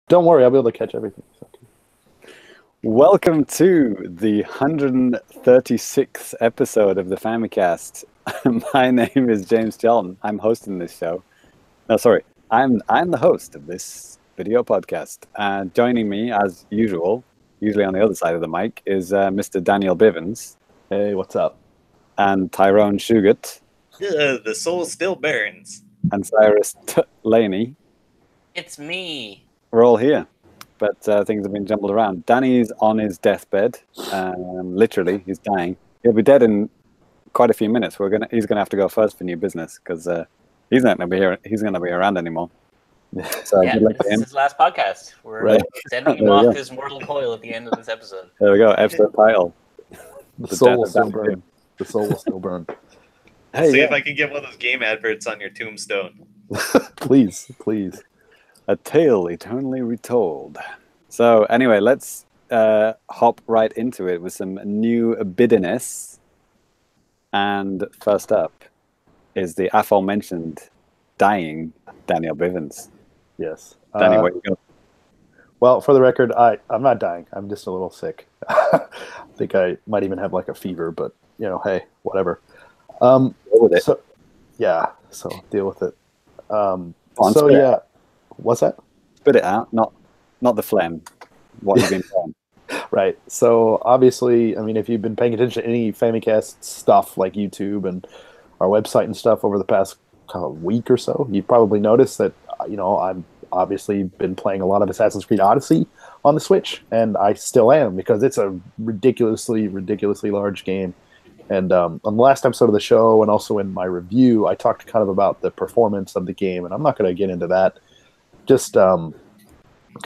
Don't worry, I'll be able to catch everything. Welcome to the 136th episode of the Famicast. My name is James Charlton. I'm hosting this show. No, sorry, I'm the host of this video podcast. Joining me, as usual, usually on the other side of the mic, is Mr. Daniel Bivens. Hey, what's up? And Tyrone Shugat. The soul still burns. And Cyrus Laney. It's me. We're all here, but things have been jumbled around. Danny's on his deathbed. Literally, he's dying. He'll be dead in quite a few minutes. He's gonna have to go first for new business because he's not gonna be here. He's gonna be around anymore. So yeah, this is his last podcast. We're sending him off his mortal coil at the end of this episode. There we go. Episode title. The soul will still burn. The soul will still burn. Hey, see if I can get one of those game adverts on your tombstone. Please. A tale eternally retold. So anyway, let's hop right into it with some new bitterness. And first up is the aforementioned dying Daniel Bivens. Yes. Danny, what you got? Well, for the record, I'm not dying. I'm just a little sick. I think I might even have like a fever, but hey, whatever. Deal with it. So deal with it. Yeah. What's that? Spit it out, not the phlegm. What you've been saying. Right. So obviously, I mean, if you've been paying attention to any Famicast stuff like YouTube and our website and stuff over the past week or so, you've probably noticed that I've obviously been playing a lot of Assassin's Creed Odyssey on the Switch, and I still am because it's a ridiculously large game. And on the last episode of the show, and also in my review, I talked kind of about the performance of the game, and I'm not going to get into that. Just kind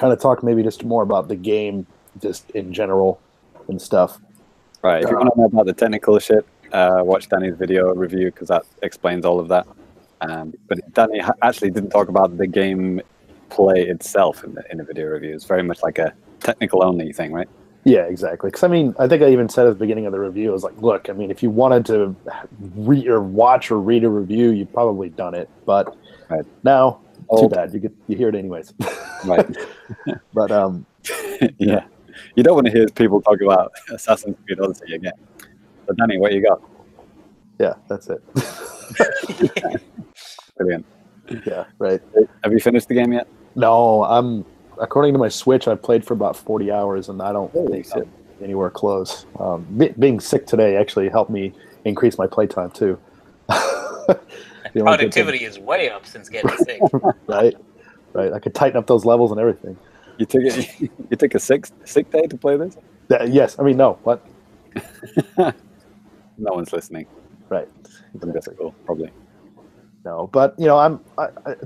of talk maybe just more about the game, just in general and stuff. Right. If you want to know about the technical shit, watch Danny's video review because that explains all of that. But Danny actually didn't talk about the game play itself in the video review. It's very much like a technical only thing, right? Yeah, exactly. Because, I mean, I think I even said at the beginning of the review, I was like, look, I mean, if you wanted to watch or read a review, you've probably done it. But now, too bad. You hear it anyways. Right. But, yeah. You don't want to hear people talk about Assassin's Creed Odyssey again. But, Danny, what you got? Yeah, that's it. Brilliant. Yeah, right. Have you finished the game yet? No, according to my Switch, I've played for about 40 hours, and I don't think I'm anywhere close. Being sick today actually helped me increase my playtime, too. Productivity is way up since getting sick. Right. I could tighten up those levels and everything. You took a sick day to play this? Yes. I mean, no. What? No one's listening. Right. Exactly. That's cool, probably. No, but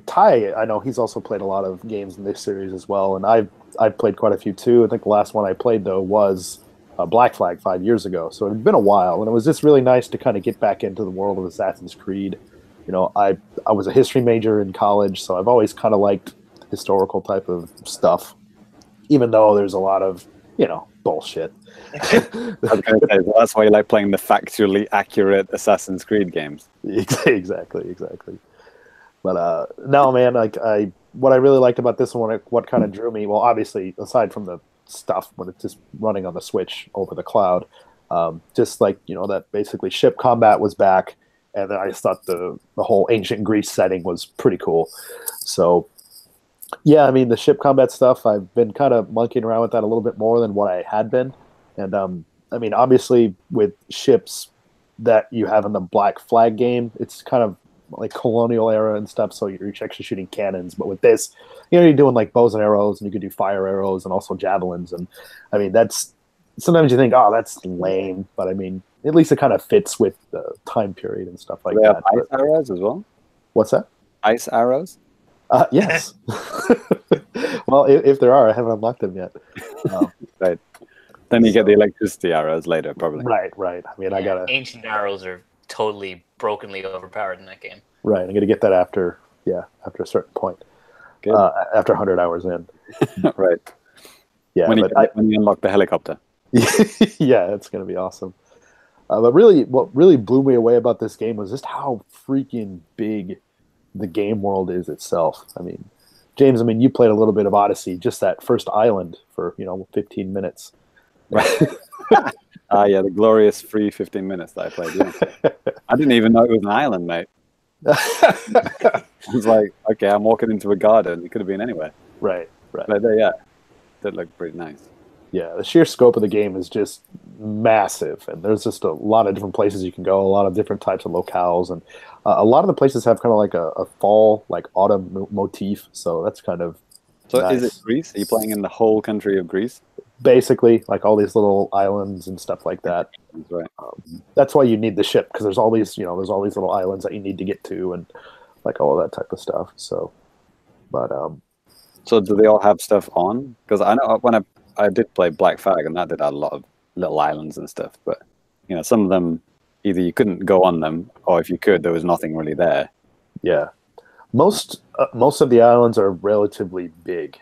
Ty. I know he's also played a lot of games in this series as well, and I've played quite a few too. I think the last one I played though was Black Flag 5 years ago, so it had been a while, and it was just really nice to kind of get back into the world of Assassin's Creed. I was a history major in college, so I've always kind of liked historical type of stuff, even though there's a lot of bullshit. Well, that's why you like playing the factually accurate Assassin's Creed games. Exactly. But no, man, what I really liked about this one, what kind of drew me, well, obviously, aside from the stuff when it's just running on the Switch over the cloud, just like, that basically ship combat was back, and then I just thought the whole ancient Greece setting was pretty cool. So, yeah, I mean, the ship combat stuff, I've been kind of monkeying around with that a little bit more than what I had been. And, I mean, obviously, with ships that you have in the Black Flag game, it's kind of like colonial era and stuff, so you're actually shooting cannons. But with this, you're doing like bows and arrows, and you can do fire arrows and also javelins. And, I mean, sometimes you think, oh, that's lame. But, I mean, at least it kind of fits with the time period and stuff like that. Ice arrows as well? What's that? Ice arrows? Yes. Well, if there are, I haven't unlocked them yet. Right. Then you get the electricity arrows later, probably. Right. I mean, I gotta. Ancient arrows are totally brokenly overpowered in that game. Right. I'm gonna get that after a certain point. Good. After 100 hours in. Right. Yeah. When you unlock the helicopter. Yeah, it's gonna be awesome. But really, what really blew me away about this game was just how freaking big the game world is itself. I mean, James, I mean, you played a little bit of Odyssey, just that first island for 15 minutes. Yeah, the glorious free 15 minutes that I played. Yeah. I didn't even know it was an island, mate. I was like, okay, I'm walking into a garden. It could have been anywhere. Right. But that looked pretty nice. Yeah, the sheer scope of the game is just massive, and there's just a lot of different places you can go, a lot of different types of locales, and a lot of the places have kind of like a fall, like autumn motif. So that's kind of nice. Is it Greece? Are you playing in the whole country of Greece? Basically, like all these little islands and stuff like that. That's right. That's why you need the ship, because there's all these little islands that you need to get to, and like all of that type of stuff. So, but so do they all have stuff on? Because I know when I did play Black Flag, and that did have a lot of little islands and stuff. But some of them, either you couldn't go on them, or if you could, there was nothing really there. Yeah, most of the islands are relatively big.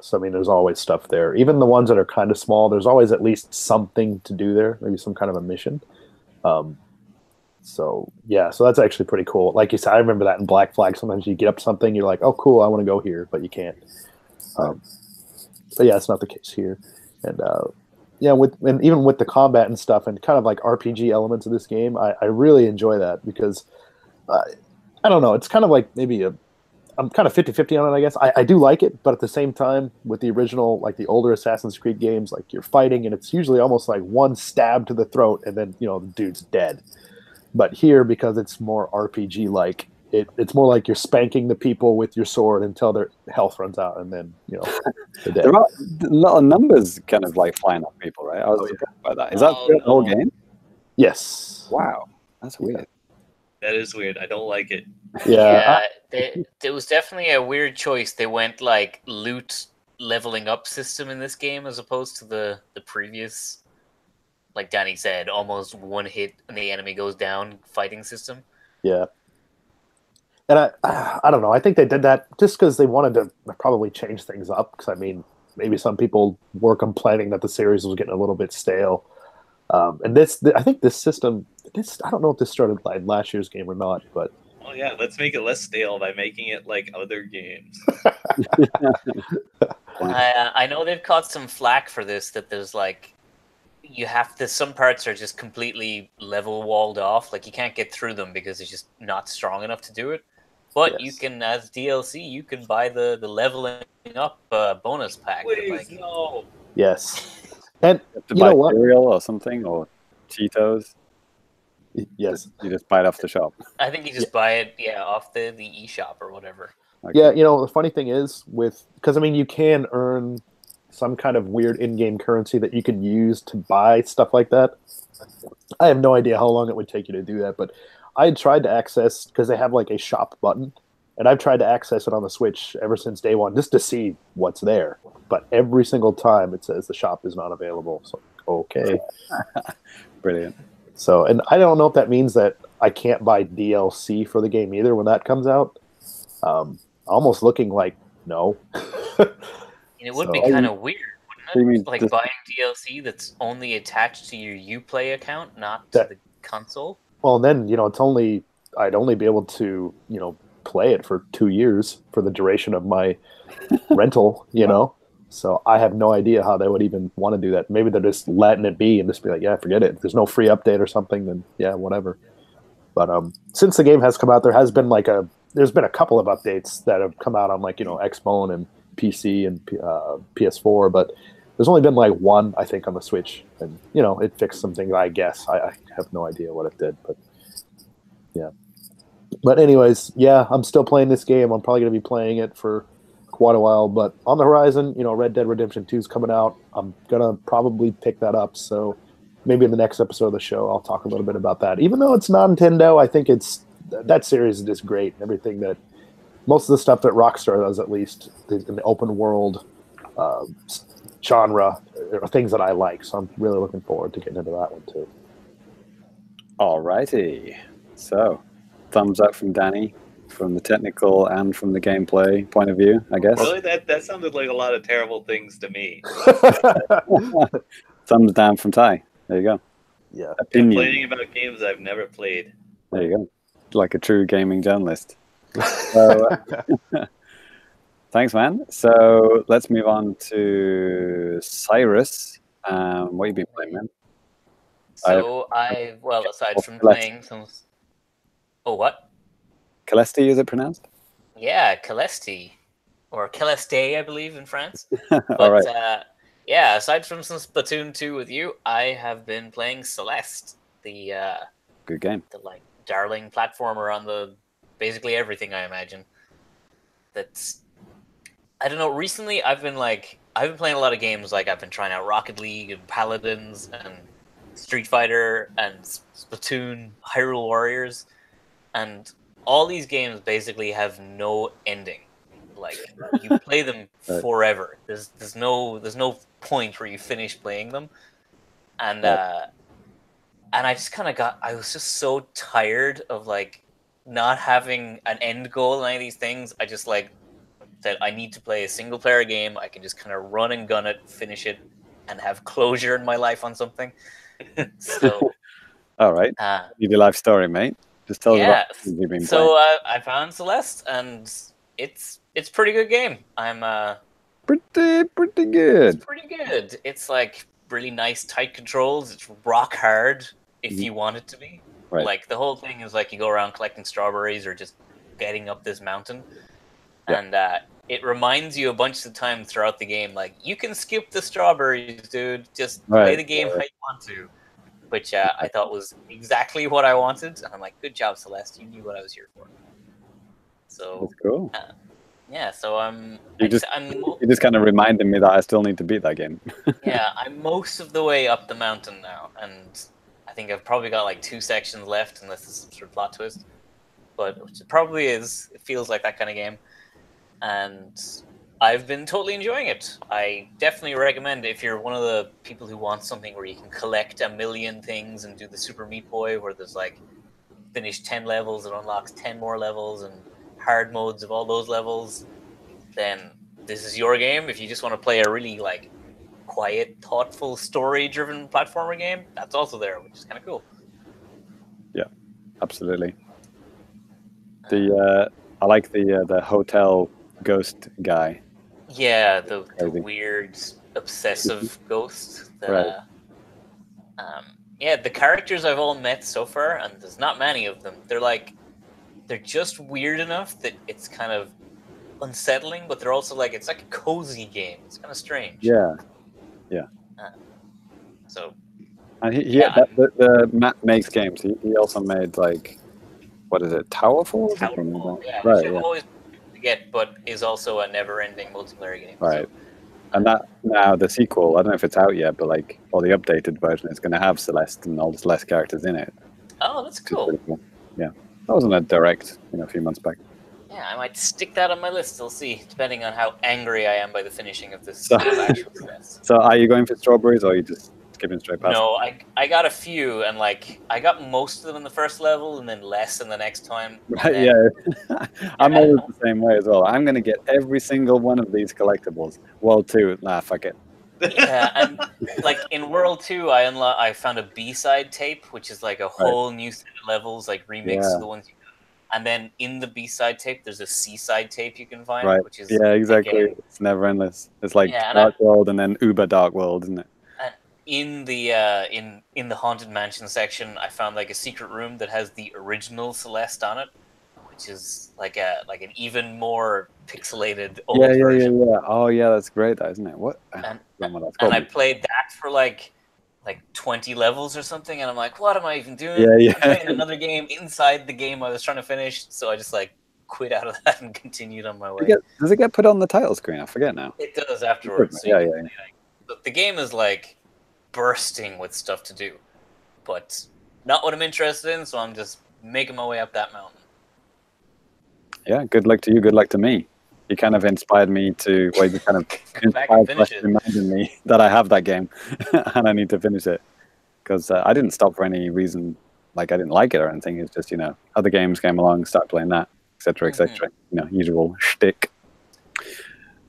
So I mean, there's always stuff there. Even the ones that are kind of small, there's always at least something to do there. Maybe some kind of a mission. So that's actually pretty cool. Like you said, I remember that in Black Flag. Sometimes you get up something, you're like, oh, cool, I want to go here, but you can't. But yeah, it's not the case here. And and even with the combat and stuff, and kind of like RPG elements of this game, I really enjoy that because I don't know, it's kind of like maybe I'm kind of 50-50 on it, I guess. I do like it, but at the same time, with the original, like the older Assassin's Creed games, like you're fighting, and it's usually almost like one stab to the throat, and then the dude's dead. But here, because it's more RPG-like, it's more like you're spanking the people with your sword until their health runs out, and then they're dead. There are a lot of numbers kind of like flying off people, right? I was surprised by that. Is that the whole game? Yes. Wow, that's weird. That is weird. I don't like it. Yeah. There was definitely a weird choice. They went like loot leveling up system in this game as opposed to the previous, like Danny said, almost one hit and the enemy goes down fighting system. Yeah. And I don't know. I think they did that just because they wanted to probably change things up. Because I mean, maybe some people were complaining that the series was getting a little bit stale. And I think this system. I don't know if this started like last year's game or not, but well, yeah, let's make it less stale by making it like other games. I know they've caught some flack for this. That there's like some parts are just completely level walled off. Like you can't get through them because it's just not strong enough to do it. But you can, as DLC, you can buy the leveling up bonus pack. Please, no. Yes. And you know what? Cereal or something, or Cheetos. Yes. You just buy it off the shop. I think you just buy it, off the eShop or whatever. Okay. Yeah, the funny thing is because I mean, you can earn some kind of weird in-game currency that you can use to buy stuff like that. I have no idea how long it would take you to do that, but I tried to access, because they have like a shop button, and I've tried to access it on the Switch ever since day one just to see what's there. But every single time it says the shop is not available. So, okay. Brilliant. So, and I don't know if that means that I can't buy DLC for the game either when that comes out. Almost looking like no. It would be kind of weird, wouldn't it? Like just buying DLC that's only attached to your Uplay account, not to the console. Well, then I'd only be able to play it for 2 years for the duration of my rental. So I have no idea how they would even want to do that. Maybe they're just letting it be and just be like, yeah, forget it. If there's no free update or something, then yeah, whatever. But since the game has come out, there's been a couple of updates that have come out on like Xbone and PC and PS4, but there's only been like one, I think, on the Switch, and it fixed something. I guess I have no idea what it did, but yeah. But anyways, yeah, I'm still playing this game. I'm probably going to be playing it for quite a while, but on the horizon, Red Dead Redemption 2 is coming out. I'm gonna probably pick that up, so maybe in the next episode of the show I'll talk a little bit about that. Even though it's not Nintendo, I think that series is just great. Everything that most of the stuff that Rockstar does, at least in the open world genre, are things that I like, so I'm really looking forward to getting into that one too. Alrighty, so thumbs up from Danny from the technical and from the gameplay point of view, I guess. Really, that sounded like a lot of terrible things to me. Thumbs down from Ty. There you go. Yeah. Opinion. Complaining about games I've never played. There you go. Like a true gaming journalist. So, Thanks, man. So let's move on to Cyrus. What have you been playing, man? So aside from Celeste. playing some. Oh, what? Celeste, is it pronounced? Yeah, Celeste. Or Celeste, I believe, in France. All But right. yeah, aside from some Splatoon 2 with you, I have been playing Celeste, the Good game. like darling platformer on the basically everything, I imagine. That's I don't know. Recently, I've been playing a lot of games. Like I've been trying out Rocket League and Paladins and Street Fighter and Splatoon, Hyrule Warriors, and all these games basically have no ending. Like you play them forever. There's no point where you finish playing them, and I just kind of I was just so tired of like not having an end goal in any of these things. I just like that I need to play a single player game. I can just kind of run and gun it, finish it, and have closure in my life on something. So, all right. Your life story, mate. Just tell us about what you've been playing. I found Celeste, and it's pretty good game. I'm pretty good. It's pretty good. It's like really nice, tight controls. It's rock hard if you want it to be. Right. Like the whole thing is like you go around collecting strawberries or just getting up this mountain, and it reminds you a bunch of time throughout the game, like you can skip the strawberries, dude. Just play the game how you want to. Which I thought was exactly what I wanted, and I'm like, good job, Celeste. You knew what I was here for. So that's cool. Yeah, so You just kind of reminded me that I still need to beat that game. Yeah, I'm most of the way up the mountain now, and I think I've probably got like 2 sections left, unless there's some sort of plot twist. But which it probably is. It feels like that kind of game, and I've been totally enjoying it. I definitely recommend if you're one of the people who wants something where you can collect a million things and do the Super Meat Boy, where there's like finish 10 levels, it unlocks 10 more levels and hard modes of all those levels, then this is your game. If you just want to play a really like quiet, thoughtful, story-driven platformer game, that's also there, which is kind of cool. Yeah, absolutely. I like the hotel ghost guy. Yeah, the weird, obsessive ghost. Right. Yeah, the characters I've all met so far, and there's not many of them, they're just weird enough that it's kind of unsettling, but they're also like, it's like a cozy game. It's kind of strange. Yeah. So. And the Matt makes games. He also made like, what is it, Towerfall? Towerfall, yeah. Right, Which I've always forget, but is also a never-ending multiplayer game. Right. So. And that now the sequel, I don't know if it's out yet, but like, or the updated version is going to have Celeste and all the Celeste characters in it. Oh, that's cool. Cool. Yeah, that was on a direct, a few months back. Yeah, I might stick that on my list. We'll see, depending on how angry I am by the finishing of this actual Celeste. So, are you going for strawberries, or are you just skipping straight past? No, I got a few, and like I got most of them in the first level, and then less in the next time. Right? Yeah, I'm always the same way as well. I'm going to get every single one of these collectibles. World 2, fuck it. Yeah, and like in World 2, I found a B-side tape, which is like a whole new set of levels, like remix of the ones you got. And then in the B-side tape, there's a C-side tape you can find, which is exactly. Again, it's never endless. It's like Dark World and then Uber Dark World, isn't it? And in the in the Haunted Mansion section, I found like a secret room that has the original Celeste on it, which is like an even more pixelated old version. Yeah. Oh yeah, that's great, isn't it? What? And I played that for like 20 levels or something, and I'm like, what am I even doing? Yeah. I'm playing another game inside the game I was trying to finish, so I just like quit out of that and continued on my way. Does it get put on the title screen? I forget now. It does afterwards. So the game is like bursting with stuff to do, but not what I'm interested in, so I'm just making my way up that mountain. Yeah, good luck to you, good luck to me. You kind of inspired me to, you kind of reminded me that I have that game and I need to finish it. Because I didn't stop for any reason, like I didn't like it or anything. It's just, other games came along, start playing that, etc., etc. Usual shtick.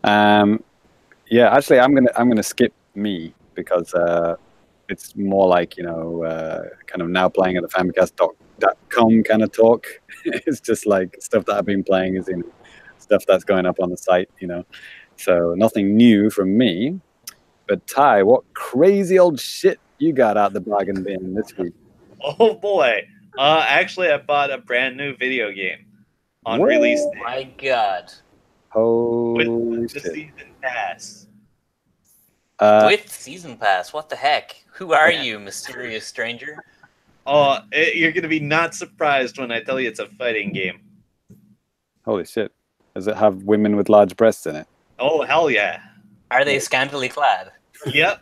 Actually, I'm gonna skip me because it's more like kind of now playing at the Famicast.com kind of talk. It's just like stuff that I've been playing is stuff that's going up on the site, you know. So nothing new from me. But Ty, what crazy old shit you got out the bargain bin this week? Oh boy. Actually, I bought a brand new video game on What? release Oh day my god. Holy with the shit. season pass. With Season Pass, what the heck? Who are you, mysterious stranger? Oh, you're gonna be not surprised when I tell you it's a fighting game. Holy shit. Does it have women with large breasts in it? Oh hell yeah. Are they scantily clad? Yep.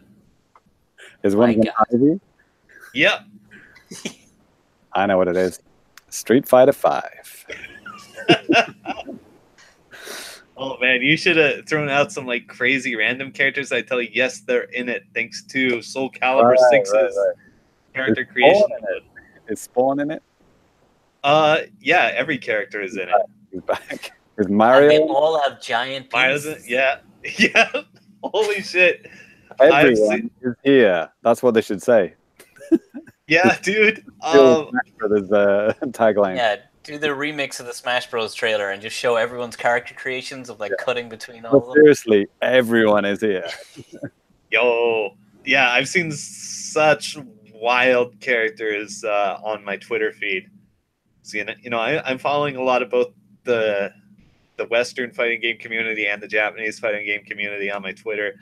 Is one My of them God. Ivy? Yep. I know what it is. Street Fighter 5. Oh man, you should have thrown out some like crazy random characters. I tell you, yes, they're in it thanks to Soul Calibur 6's character creation. Is Spawn in it? Yeah, every character is in it. He's back. Is And they Mario? all have giant Mayo's penises. in, yeah, yeah. Holy shit. Everyone is here. That's what they should say. Yeah, dude. Smash Brothers tagline. Yeah, do the remix of the Smash Bros. Trailer and just show everyone's character creations of like cutting between all But of them. seriously, everyone is here. Yo, yeah, I've seen such wild characters on my Twitter feed. So, I'm following a lot of both the Western fighting game community and the Japanese fighting game community on my Twitter,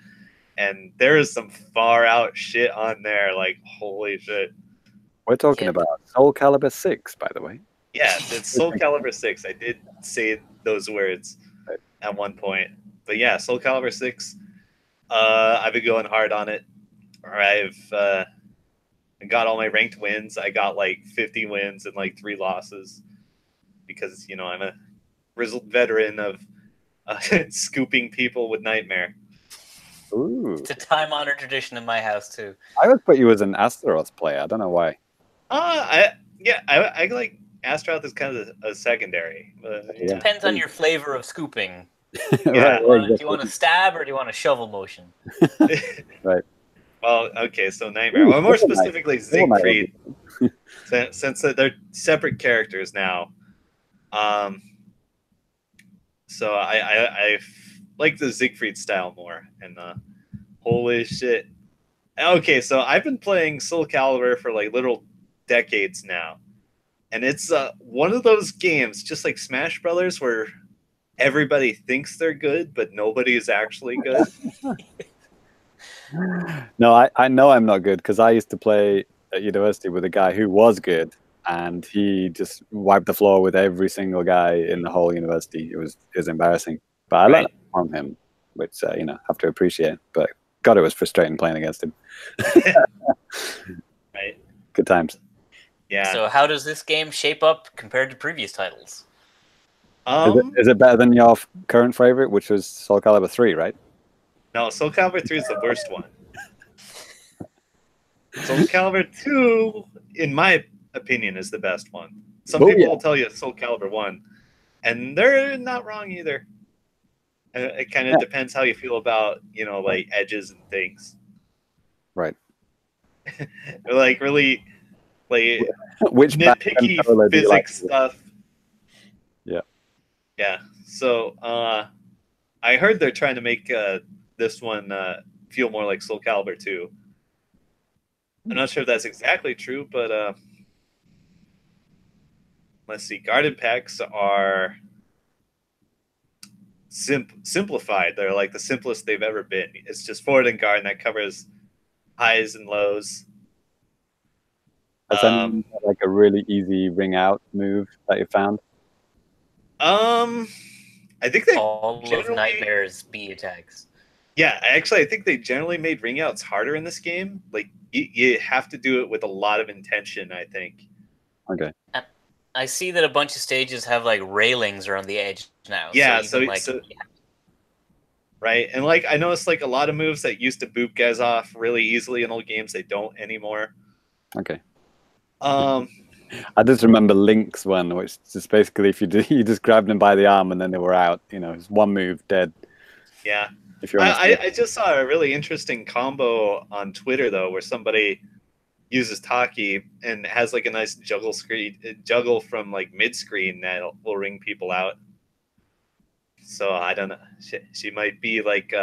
and there is some far out shit on there. Like, holy shit! We're talking Yep. about Soul Calibur 6, by the way. Yes, it's Soul Calibur 6. I did say those words at one point, but yeah, Soul Calibur 6. I've been going hard on it. I've got all my ranked wins. I got like 50 wins and like 3 losses because I'm a grizzled veteran of scooping people with Nightmare. Ooh. It's a time-honored tradition in my house too. I would put you as an Astaroth player. I don't know why. I like Astaroth is kind of a secondary. Yeah. Depends on your flavor of scooping. Yeah. Do you want to stab or do you want a shovel motion? Right. Well, okay, so Nightmare. Well, more specifically, Siegfried, since they're separate characters now. So I like the Siegfried style more. And holy shit. Okay, so I've been playing Soul Calibur for like literal decades now. And it's one of those games, just like Smash Brothers, where everybody thinks they're good, but nobody is actually good. No, I know I'm not good because I used to play at university with a guy who was good, and he just wiped the floor with every single guy in the whole university. It was embarrassing, but I learned from him, which have to appreciate. But God, it was frustrating playing against him. Right. Good times. Yeah. So how does this game shape up compared to previous titles? Is it better than your current favorite, which was Soul Calibur 3, right? No, Soul Calibur 3 is the worst one. Soul Calibur 2, in my opinion, is the best one. Some people will tell you Soul Calibur 1, and they're not wrong either. It kind of depends how you feel about, like edges and things. Right. Like really, like which nitpicky physics stuff. Yeah. Yeah. So I heard they're trying to make this one feel more like Soul Calibur 2. I'm not sure if that's exactly true, but let's see. Garden packs are simplified. They're like the simplest they've ever been. It's just forward and guard, and that covers highs and lows. Has anyone had like a really easy ring out move that you found? I think they all of Nightmare's B attacks. Yeah, actually, I think they generally made ring outs harder in this game. Like you have to do it with a lot of intention, I think. Okay. I see that a bunch of stages have like railings around the edge now. Yeah, right, and like I noticed, like a lot of moves that used to boop guys off really easily in old games, they don't anymore. Okay. I just remember Link's one, which just basically if you just grabbed them by the arm and then they were out. It's one move, dead. Yeah. If you're I just saw a really interesting combo on Twitter though, where somebody uses Taki and has like a nice juggle from like mid screen that will ring people out. So I don't know. She might be like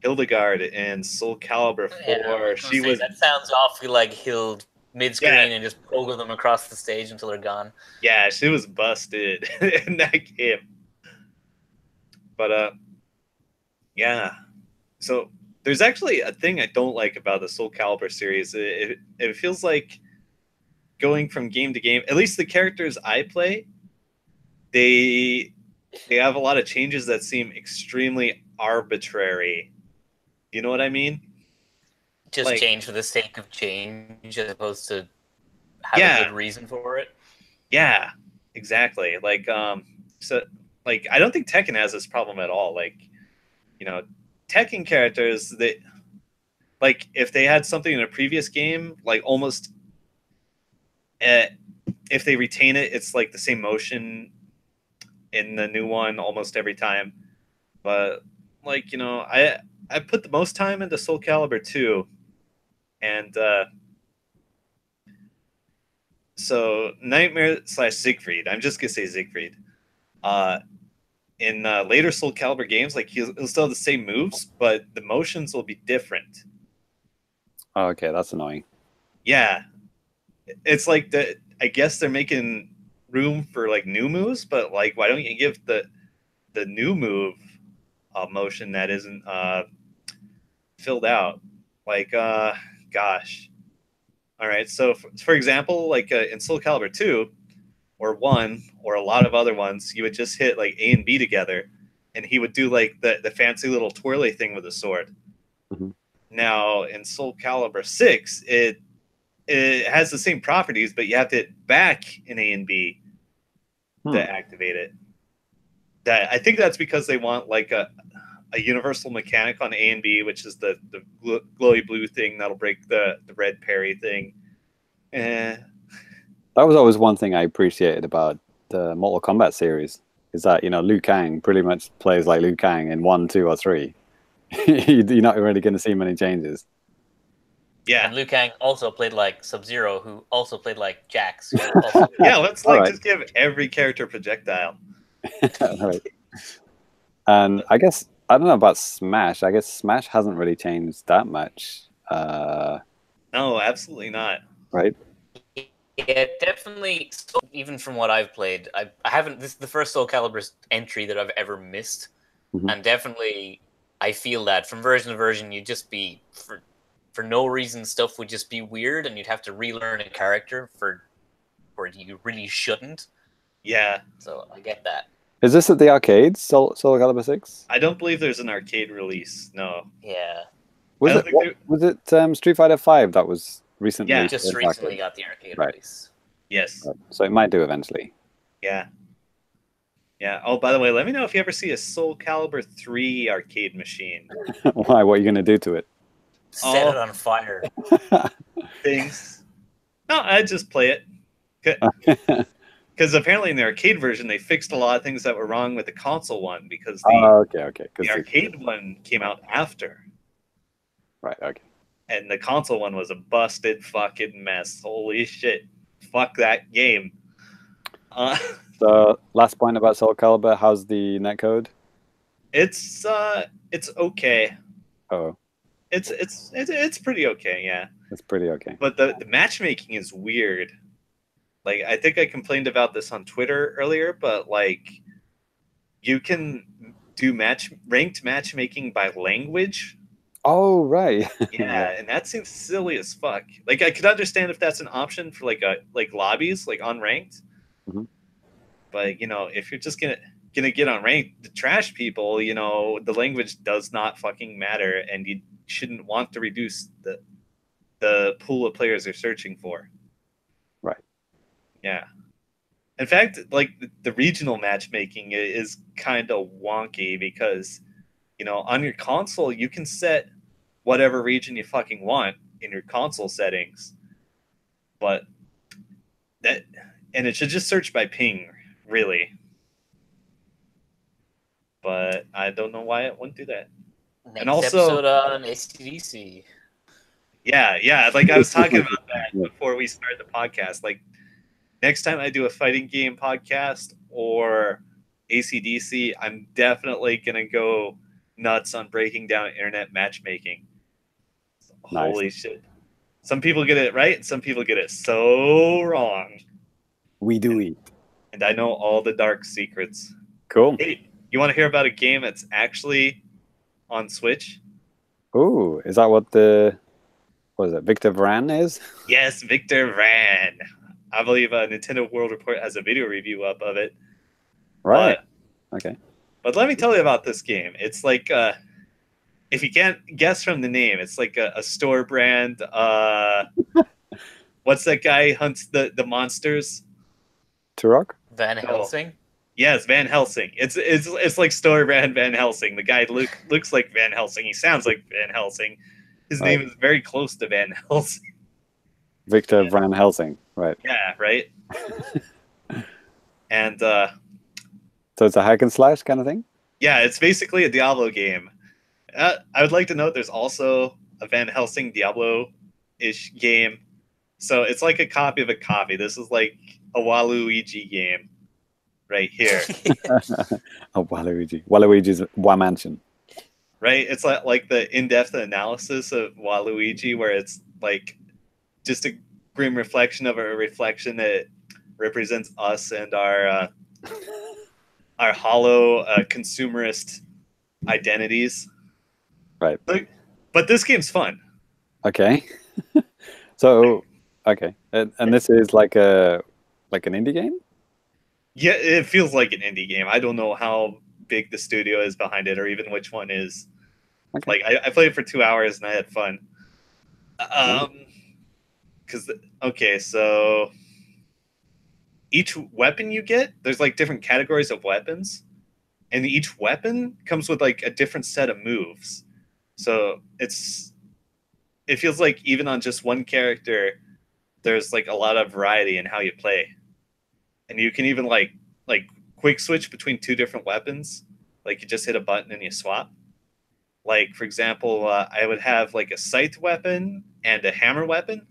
Hildegard in Soul Calibur 4. Yeah, I was gonna She say, was, that sounds awfully like Hild mid-screen yeah, and just pogo them across the stage until they're gone. yeah, she was busted in that game. But yeah. So there's actually a thing I don't like about the Soul Calibur series. It feels like going from game to game. At least the characters I play, they they have a lot of changes that seem extremely arbitrary. You know what I mean? Just Like, change for the sake of change as opposed to have a yeah, good reason for it. yeah, exactly. Like, so, like, I don't think Tekken has this problem at all. Like, you know, Tekken characters, they like if they had something in a previous game, like almost, if they retain it, it's like the same motion in the new one almost every time. But like, I put the most time into Soul Calibur 2, and so Nightmare slash Siegfried. I'm just gonna say Siegfried. Uh, in later Soul Calibur games, like he'll still have the same moves, but the motions will be different. Oh, okay, that's annoying. Yeah, it's like I guess they're making room for like new moves, but like, why don't you give the new move motion that isn't filled out? Like, gosh. All right, so for example, like in Soul Calibur 2 or 1 or a lot of other ones, you would just hit like A and B together, and he would do like the fancy little twirly thing with the sword. Mhm. Now in Soul Calibur 6, it has the same properties, but you have to hit back in A and B to activate it. That I think that's because they want like a universal mechanic on A and B, which is the glowy blue thing that'll break the red parry thing. Eh, That was always one thing I appreciated about the Mortal Kombat series, is that, Liu Kang pretty much plays like Liu Kang in 1, 2, or 3. You're not really going to see many changes. yeah, And Liu Kang also played like Sub-Zero, who also played like Jax. Who also yeah. Let's All like right. just give every character projectile. Right. And I guess, I don't know about Smash. I guess Smash hasn't really changed that much, No, absolutely not. right? Yeah, definitely. So even from what I've played, I haven't. This is the first Soul Calibur entry that I've ever missed, Mhm. and definitely I feel that from version to version, you'd just be for no reason stuff would just be weird, and you'd have to relearn a character for where you really shouldn't. Yeah, So I get that. Is this at the arcades, Soul Calibur 6? I don't believe there's an arcade release. No, Yeah, Was I don't it, think there. was it Street Fighter 5 that was recently? Yeah. just at the recently arcade? got the arcade Right. release. Yes. Right. So it might do eventually. Yeah. Yeah. Oh, by the way, let me know if you ever see a Soul Calibur 3 arcade machine. Why? What are you going to do to it? Set Oh. it on fire. Things. No, I just play it. Because apparently in the arcade version, they fixed a lot of things that were wrong with the console one, because Okay. the arcade one came out after. Right, okay. And the console one was a busted fucking mess. Holy shit. Fuck that game. So, last point about Soul Calibur, how's the netcode? It's okay. Oh, It's pretty okay, yeah. it's pretty okay. But the matchmaking is weird. Like, I think I complained about this on Twitter earlier, but like, you can do ranked matchmaking by language. Oh, right. Yeah, and that seems silly as fuck. Like, I could understand if that's an option for like lobbies, like unranked. Mhm. But if you're just gonna get on ranked to trash people, the language does not fucking matter, and you shouldn't want to reduce the pool of players you're searching for. Right. Yeah. In fact, like the regional matchmaking is kind of wonky because, on your console you can set whatever region you fucking want in your console settings, but and it should just search by ping, really. But I don't know why it wouldn't do that. Next And also, episode on ACDC. yeah, like I was talking about that before we started the podcast. Like, next time I do a fighting game podcast or AC/DC, I'm definitely gonna go nuts on breaking down internet matchmaking. Nice. Holy shit! Some people get it right, and some people get it so wrong. We do it. And I know all the dark secrets. Cool. Hey, you want to hear about a game that's actually on Switch? Ooh, is that what is it, Victor Vran is? Yes, Victor Vran. I believe Nintendo World Report has a video review up of it. Right. Okay. But let me tell you about this game. It's like, if you can't guess from the name, it's like a store brand. What's that guy who hunts the monsters? Turok? Van Helsing. Yes, Van Helsing. It's like store brand Van Helsing. The guy looks like Van Helsing. He sounds like Van Helsing. His name is very close to Van Helsing. Victor Van Helsing, right? Yeah, right. And so it's a hack and slash kind of thing. yeah, it's basically a Diablo game. I would like to note there's also a Van Helsing Diablo-ish game. So it's like a copy of a copy. This is like a Waluigi game right here. Oh, Waluigi. Waluigi's Wamansion. Right? It's like the in-depth analysis of Waluigi, where it's like just a grim reflection of a reflection that represents us and our hollow consumerist identities. Right. But this game's fun. Okay. So, okay. And this is like an indie game? Yeah, it feels like an indie game. I don't know how big the studio is behind it or even which one is. Okay. Like, I played it for 2 hours and I had fun. Okay, so each weapon you get, there's like different categories of weapons, and each weapon comes with like a different set of moves. So it feels like even on just one character, there's like a lot of variety in how you play, and you can even like quick switch between two different weapons. Like you just hit a button and you swap. Like for example, I would have like a scythe weapon and a hammer weapon.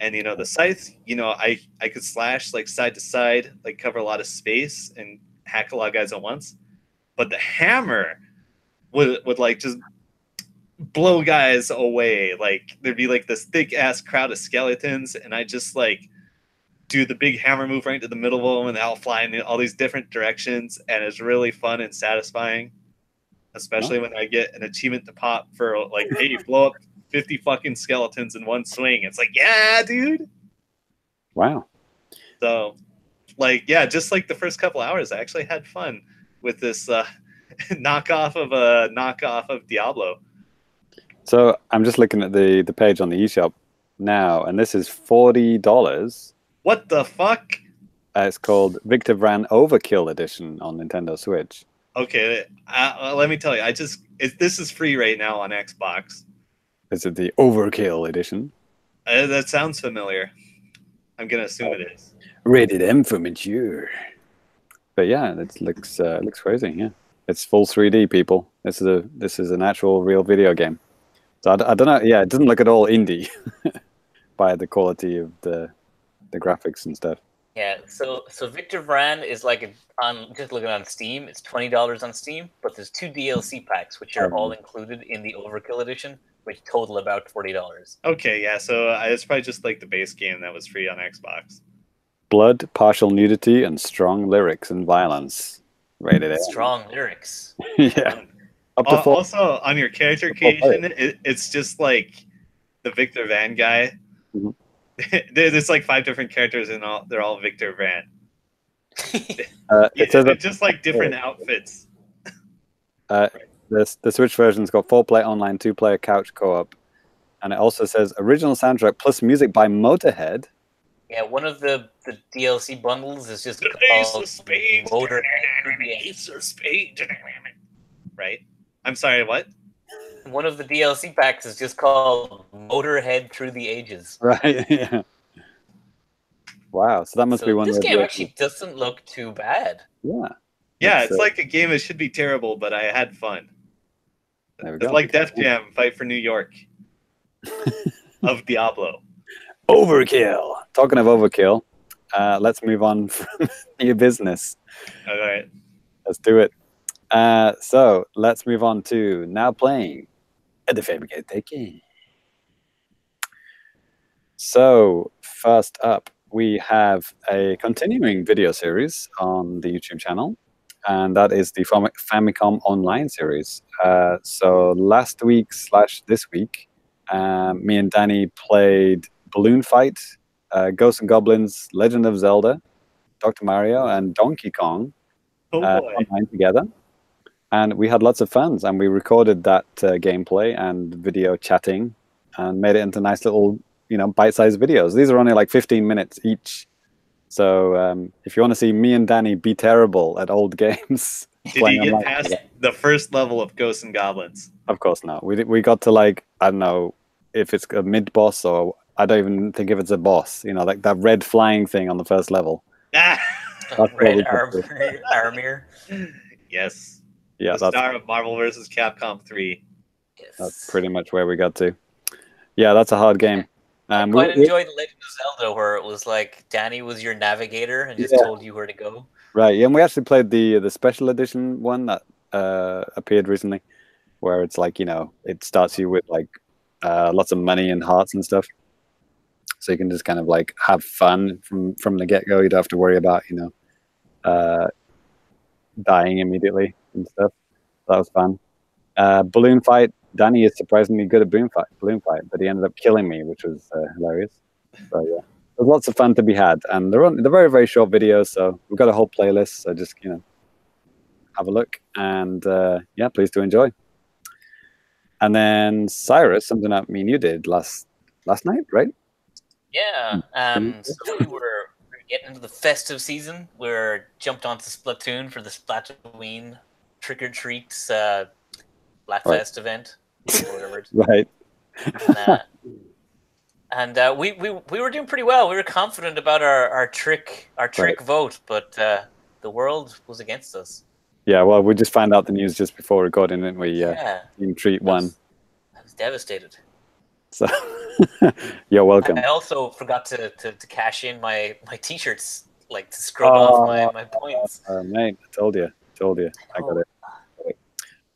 And, the scythe, I could slash, like, side to side, like, cover a lot of space and hack a lot of guys at once. But the hammer would like, just blow guys away. Like, there'd be, like, this thick-ass crowd of skeletons, and I just, like, do the big hammer move right into the middle of them, and they'll fly in all these different directions, and it's really fun and satisfying. Especially when I get an achievement to pop for, like, hey, blow up 50 fucking skeletons in one swing. It's like, yeah, dude. Wow. So, like, yeah, just like the first couple hours, I actually had fun with this knockoff of Diablo. So I'm just looking at the page on the eShop now, and this is $40. What the fuck? It's called Victor Vran Overkill Edition on Nintendo Switch. Okay, let me tell you, this is free right now on Xbox. Is it the Overkill Edition? That sounds familiar. I'm gonna assume it is. Rated M for mature. But yeah, it looks crazy. Yeah, it's full 3D, people. This is an actual real video game. So I don't know. Yeah, it doesn't look at all indie by the quality of the graphics and stuff. Yeah, so Victor Vran is like just looking on Steam, it's $20 on Steam, but there's 2 DLC packs which are all included in the Overkill edition, which total about $40. Okay, yeah, so it's probably just like the base game that was free on Xbox. Blood, partial nudity, and strong lyrics and violence. Rated M. Strong lyrics. Yeah. Up to 4. Also, on your character creation, it's just like the Victor Van guy. Mm-hmm. There's like 5 different characters, and they're all Victor Van. It's just like different outfits. The Switch version's got 4-player online, 2-player couch co-op, and it also says original soundtrack plus music by Motorhead. Yeah, one of the DLC bundles is just Ace of Spades. Ace of Spades. Right? I'm sorry, what? One of the DLC packs is just called Motorhead Through the Ages. Right, yeah. Wow, so that must be one this of game actually doesn't look too bad. Yeah. Yeah, it's like a game that should be terrible, but I had fun. There we It's go. like Def Jam, Fight for New York of Diablo. Overkill. Talking of overkill, let's move on from your business. All right. Let's do it. So let's move on to now playing the Famicast game. So first up, we have a continuing video series on the YouTube channel, and that is the Famicom Online series. So last week / this week, me and Danny played Balloon Fight, Ghosts and Goblins, Legend of Zelda, Dr. Mario, and Donkey Kong online together. And we had lots of fun, and we recorded that gameplay and video chatting and made it into nice little, bite-sized videos. These are only like 15 minutes each. So if you want to see me and Danny be terrible at old games... Did you get past the first level of Ghosts and Goblins? Of course not. We got to, like, I don't know if it's a mid-boss or I don't even think if it's a boss. Like that red flying thing on the first level. Red Armor. Yes. Yeah, the star of Marvel vs. Capcom 3. Yes. That's pretty much where we got to. Yeah, that's a hard game. I quite enjoyed Legend of Zelda, where it was like Danny was your navigator and just told you where to go. Right, yeah, and we actually played the special edition one that appeared recently, where it's like, it starts you with like lots of money and hearts and stuff. So you can just kind of like have fun from the get-go. You don't have to worry about, dying immediately and stuff. That was fun. Balloon Fight. Danny is surprisingly good at balloon fight, but he ended up killing me, which was hilarious. So yeah, there's lots of fun to be had, and they're very, very short videos. So we've got a whole playlist. So just have a look, and yeah, please do enjoy. And then Cyrus, something that me and you did last night, right? Yeah. So we were getting into the festive season. We're jumped onto Splatoon for the Splatoween Trick or Treats Splatfest event, whatever. Right. And we were doing pretty well. We were confident about our trick vote, but the world was against us. Yeah, well, we just found out the news just before recording, didn't we? Team Treat won. I was devastated. So you're welcome. I also forgot to cash in my T-shirts, like to scrub off my points. Mate, I told you. I got it.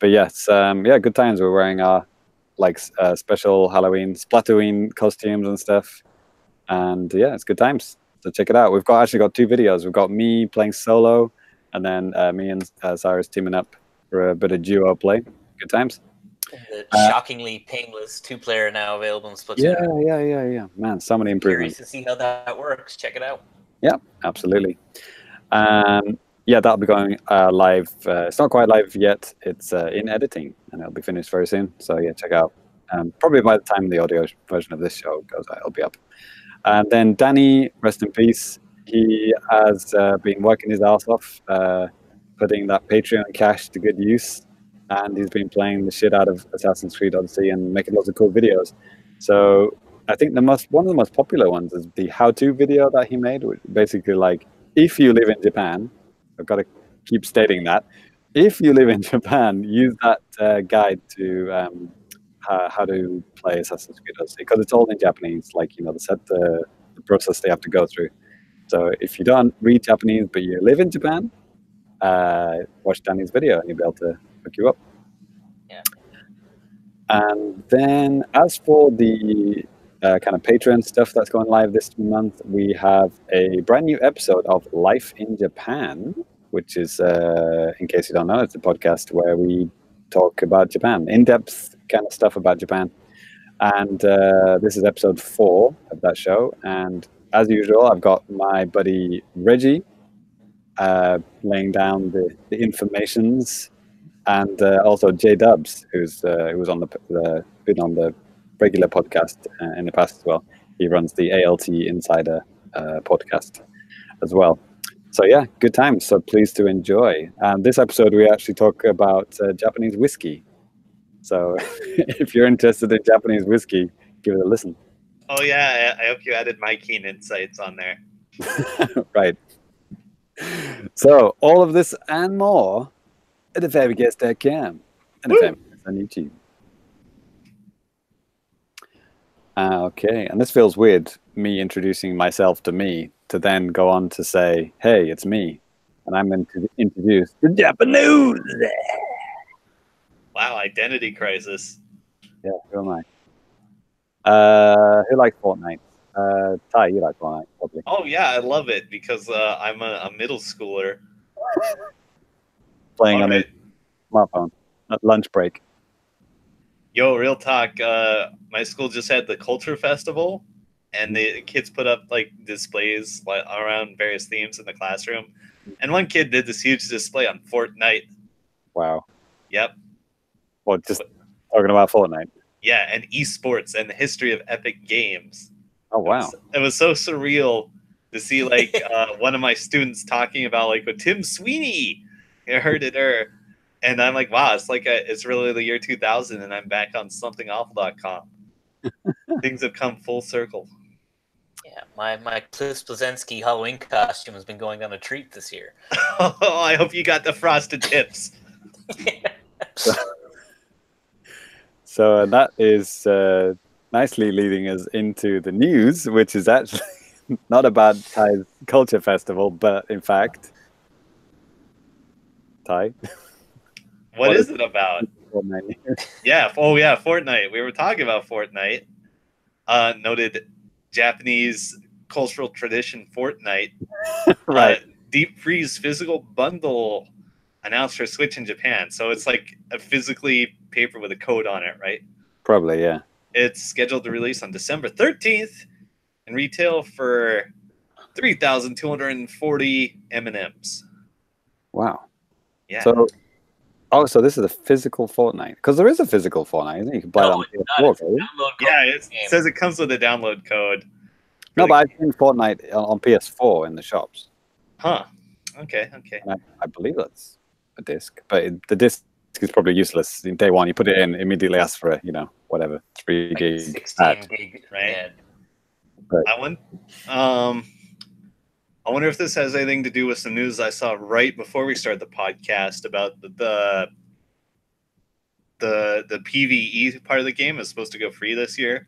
But yes, good times. We're wearing our special Halloween Splatoween costumes and stuff, and yeah, it's good times. So check it out. We've actually got 2 videos. We've got me playing solo, and then me and Cyrus teaming up for a bit of duo play. Good times. The shockingly painless 2-player now available in Splatoon. Yeah. Man, so many improvements. Curious to see how that works. Check it out. Yeah, absolutely. Yeah, that'll be going live. It's not quite live yet. It's in editing, and it'll be finished very soon. So yeah, check out. Probably by the time the audio version of this show goes out, it'll be up. And then Danny, rest in peace. He has been working his ass off, putting that Patreon cash to good use, and he's been playing the shit out of Assassin's Creed Odyssey and making lots of cool videos. So I think one of the most popular ones is the how-to video that he made, which basically like, if you live in Japan, I've got to keep stating that. If you live in Japan, use that guide to how to play Assassin's Creed Odyssey, because it's all in Japanese, like, the process they have to go through. So if you don't read Japanese, but you live in Japan, watch Danny's video and you'll be able to hook you up. Yeah. And then as for the kind of Patreon stuff that's going live this month, we have a brand new episode of Life in Japan, which is, in case you don't know, it's a podcast where we talk about Japan, in-depth kind of stuff about Japan. And this is episode 4 of that show. And as usual, I've got my buddy Reggie laying down the informations, and also J Dubs, who was on been on the regular podcast in the past as well. He runs the ALT Insider podcast as well. So yeah, good times. So please do enjoy. And this episode, we actually talk about Japanese whiskey. So if you're interested in Japanese whiskey, give it a listen. Oh yeah, I hope you added my keen insights on there. Right. So all of this and more at Famicast.com and Famicast on YouTube. Okay, and this feels weird, me introducing myself to me, to then go on to say, hey, it's me. and I'm going to introduce the Japanese. Wow, identity crisis. Yeah, who am I? Who likes Fortnite? Ty, you like Fortnite, probably. Oh yeah, I love it because I'm a middle schooler. Playing All on right. his smartphone at lunch break. Yo, real talk. My school just had the culture festival, and the kids put up like displays like around various themes in the classroom. And one kid did this huge display on Fortnite. Wow. Yep. Well, just talking about Fortnite. Yeah, and esports and the history of epic games. Oh, wow. It was so surreal to see like one of my students talking about like with Tim Sweeney. I heard it there. And I'm like, wow, it's like it's really the year 2000 and I'm back on somethingawful.com. Things have come full circle. Yeah, my Cliff Blazensky Halloween costume has been going on a treat this year. Oh, I hope you got the frosted tips. So that is nicely leading us into the news, which is actually not about Ty's Culture Festival, but in fact, Ty. What is it about? Fortnite? Yeah. Oh, yeah. Fortnite. We were talking about Fortnite. Noted Japanese cultural tradition Fortnite. Right. Deep freeze physical bundle announced for Switch in Japan. So it's like a physically paper with a code on it, right? Probably, yeah. It's scheduled to release on December 13th and retail for 3,240 M&Ms. Wow. Yeah. So this is a physical Fortnite, because there is a physical Fortnite, isn't it? You can buy it on PS4, can you? Download code Yeah, for it the game. says it comes with a download code. No, but I've seen Fortnite on PS4 in the shops. Huh. Okay. And I believe that's a disc, but the disc is probably useless. In day one, you put it in, immediately ask for a, whatever, 3 Like gig. 16 gig, Right. Yeah. Right. I wonder if this has anything to do with some news I saw right before we started the podcast about the PvE part of the game is supposed to go free this year,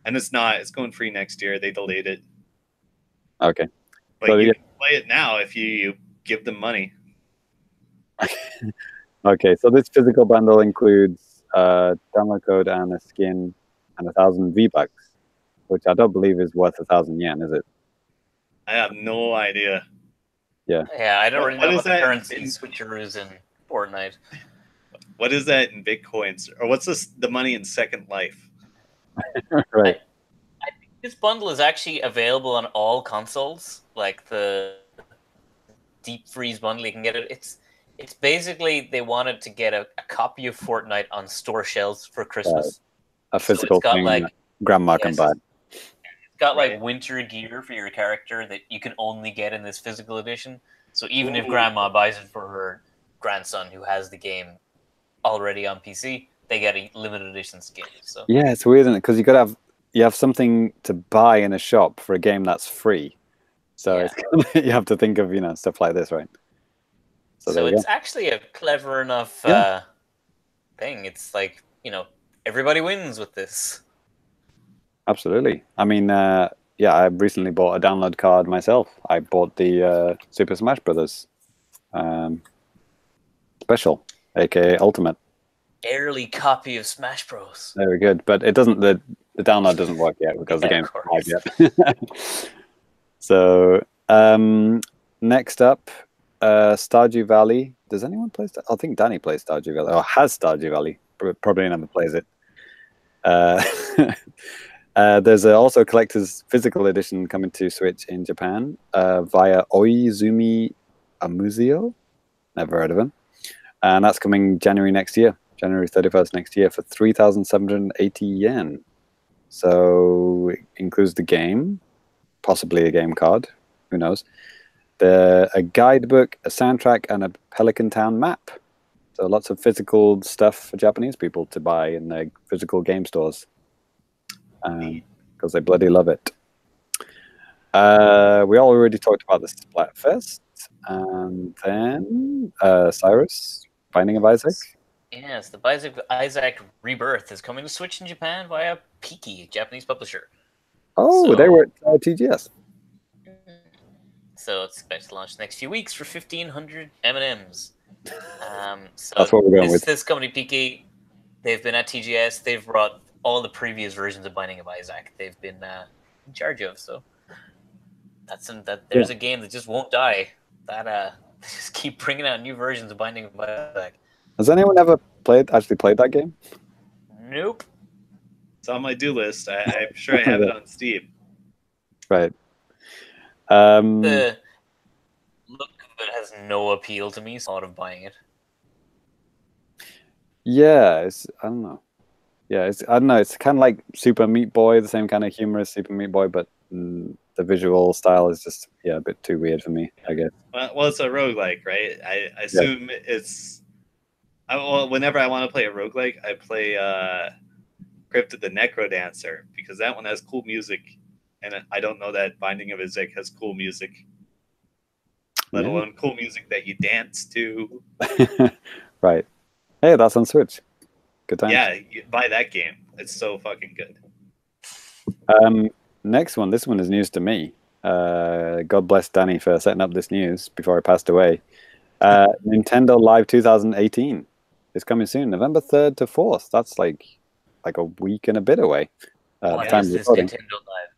and it's not. It's going free next year. They delayed it. Okay. But So you can play it now if you give them money. Okay, so this physical bundle includes download code and a skin and 1,000 V-Bucks, which I don't believe is worth 1,000 yen, is it? I have no idea. Yeah, I don't really What know is about the that currency in- switcheroos in Fortnite. What is that in bitcoins, or what's the money in Second Life? Right. I think this bundle is actually available on all consoles, like the deep freeze bundle. You can get it. It's basically they wanted to get a copy of Fortnite on store shelves for Christmas. A physical it's got, thing like- that grandma can Yes. buy. It's got like Right. winter gear for your character that you can only get in this physical edition. So even if Ooh. grandma buys it for her grandson who has the game already on PC, they get a limited edition skin. So Yeah, it's weird, isn't it? Because you have something to buy in a shop for a game that's free. So Yeah. it's you have to think of stuff like this, right? So there you it's go. actually a clever enough Yeah. thing. It's like, everybody wins with this. Absolutely. I mean, yeah, I recently bought a download card myself. I bought the Super Smash Brothers special, aka Ultimate. Early copy of Smash Bros. Very good, but it doesn't. The download doesn't work yet because the Yeah, game's of not course. live yet. So next up, Stardew Valley. Does anyone play? I think Danny plays Stardew Valley, or has Stardew Valley. Probably never plays it. There's also a collector's physical edition coming to Switch in Japan via Oizumi Amuzio. Never heard of him. And that's coming January next year, January 31st next year for 3,780 yen. So it includes the game, possibly a game card, who knows, a guidebook, a soundtrack, and a Pelican Town map. So lots of physical stuff for Japanese people to buy in their physical game stores. Because they bloody love it. We already talked about the Splatfest, and then Cyrus, Binding of Isaac. Yes, the Binding of Isaac Rebirth is coming to Switch in Japan via Piki, a Japanese publisher. Oh, So- they were at TGS. So it's expected to launch next few weeks for 1,500 M&Ms. So That's what we're going with. This company, PK, they've been at TGS. They've brought all the previous versions of Binding of Isaac. They've been in charge of. So there's a game that just won't die. That they just keep bringing out new versions of Binding of Isaac. Has anyone ever actually played that game? Nope. It's on my do list. I'm sure I have it on Steam. Right. The look of it has no appeal to me, so I thought of buying it. Yeah, I don't know. Yeah, I don't know. It's kind of like Super Meat Boy, the same kind of humor as Super Meat Boy, but the visual style is just a bit too weird for me, I guess. Well, it's a roguelike, right? I assume it's. Whenever I want to play a roguelike, I play Crypt the Necrodancer, because that one has cool music, and I don't know that Binding of Isaac has cool music, let alone cool music that you dance to. Right. Hey, that's on Switch. Good time. Yeah, you buy that game. It's so fucking good. Next one. This one is news to me. God bless Danny for setting up this news before I passed away. Nintendo Live 2018 is coming soon, November 3rd to 4th. That's like a week and a bit away. Time is this Nintendo Live?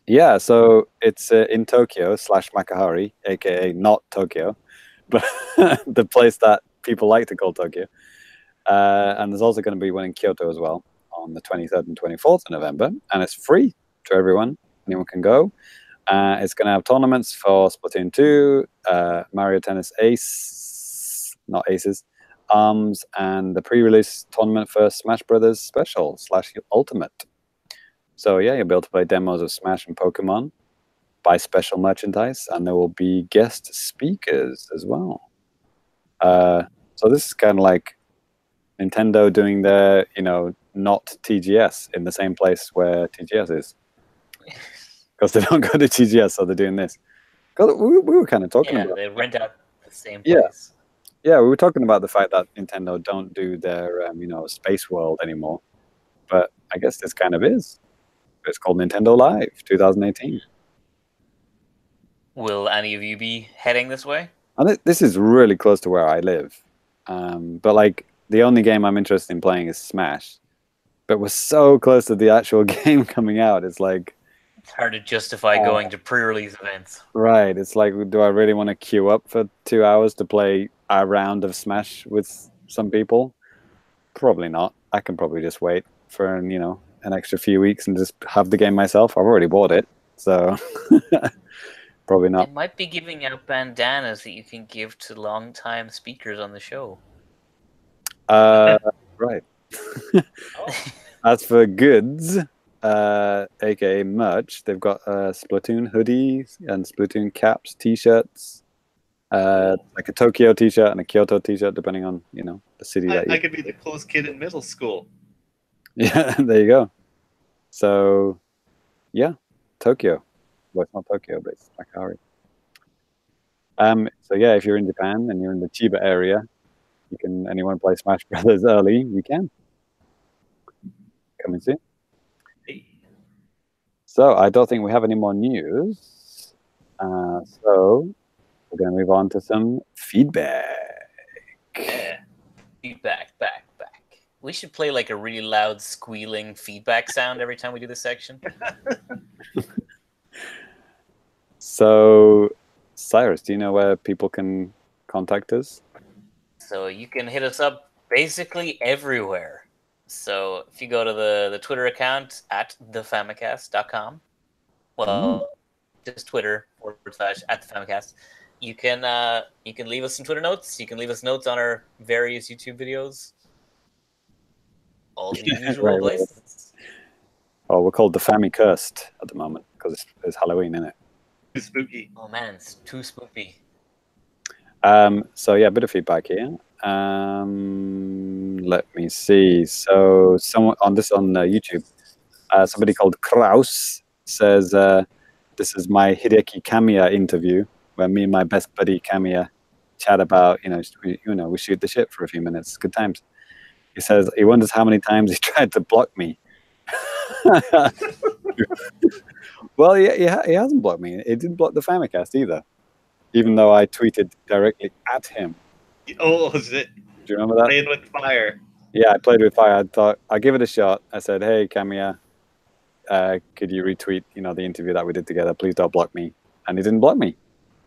Yeah, so it's in Tokyo / Makahari, aka not Tokyo, but the place that people like to call Tokyo. And there's also going to be one in Kyoto as well on the 23rd and 24th of November, and it's free to everyone. Anyone can go. It's going to have tournaments for Splatoon 2, Mario Tennis Ace, not Aces, ARMS, and the pre-release tournament for Smash Brothers Special / Ultimate. So yeah, you'll be able to play demos of Smash and Pokemon, buy special merchandise, and there will be guest speakers as well. So this is kind of like Nintendo doing their, not TGS in the same place where TGS is. Because they don't go to TGS, so they're doing this. Because we were kind of talking about... they rent out the same place. Yeah, we were talking about the fact that Nintendo don't do their, Space World anymore. But I guess this kind of is. It's called Nintendo Live 2018. Will any of you be heading this way? And this is really close to where I live. But the only game I'm interested in playing is Smash. But we're so close to the actual game coming out. It's like... It's hard to justify going to pre-release events. Right. It's like, do I really want to queue up for 2 hours to play a round of Smash with some people? Probably not. I can probably just wait for, an extra few weeks and just have the game myself. I've already bought it. So... Probably not. It might be giving out bandanas that you can give to long-time speakers on the show. Right. As for goods, aka merch, they've got Splatoon hoodies and Splatoon caps, t-shirts, like a Tokyo t-shirt and a Kyoto t-shirt, depending on the city that I could be the close kid in middle school. Yeah, there you go. So, yeah, Tokyo. Well, it's not Tokyo, but it's Makari. So yeah, if you're in Japan and you're in the Chiba area, and you want to play Smash Brothers early, you can. Coming soon. So I don't think we have any more news. So we're going to move on to some feedback. Yeah. Feedback, back. We should play like a really loud squealing feedback sound every time we do this section. So, Cyrus, do you know where people can contact us? So you can hit us up basically everywhere. So if you go to the Twitter account at thefamicast.com, well, just Twitter / at thefamicast, you can leave us some Twitter notes. You can leave us notes on our various YouTube videos. All the usual places. Oh, we're called the Famicast at the moment because it's Halloween, isn't it? Too spooky. Oh man, it's too spooky. So yeah, a bit of feedback here. Let me see. So someone on YouTube, somebody called Kraus says, "This is my Hideki Kamiya interview where me and my best buddy Kamiya chat about we shoot the shit for a few minutes. Good times." He says he wonders how many times he tried to block me. Well, he hasn't blocked me. He didn't block the Famicast either, even though I tweeted directly at him. Oh, shit. Do you remember that? Playing with fire. Yeah, I played with fire. I thought I'd give it a shot. I said, "Hey, Kamiya, could you retweet, the interview that we did together? Please don't block me." And he didn't block me.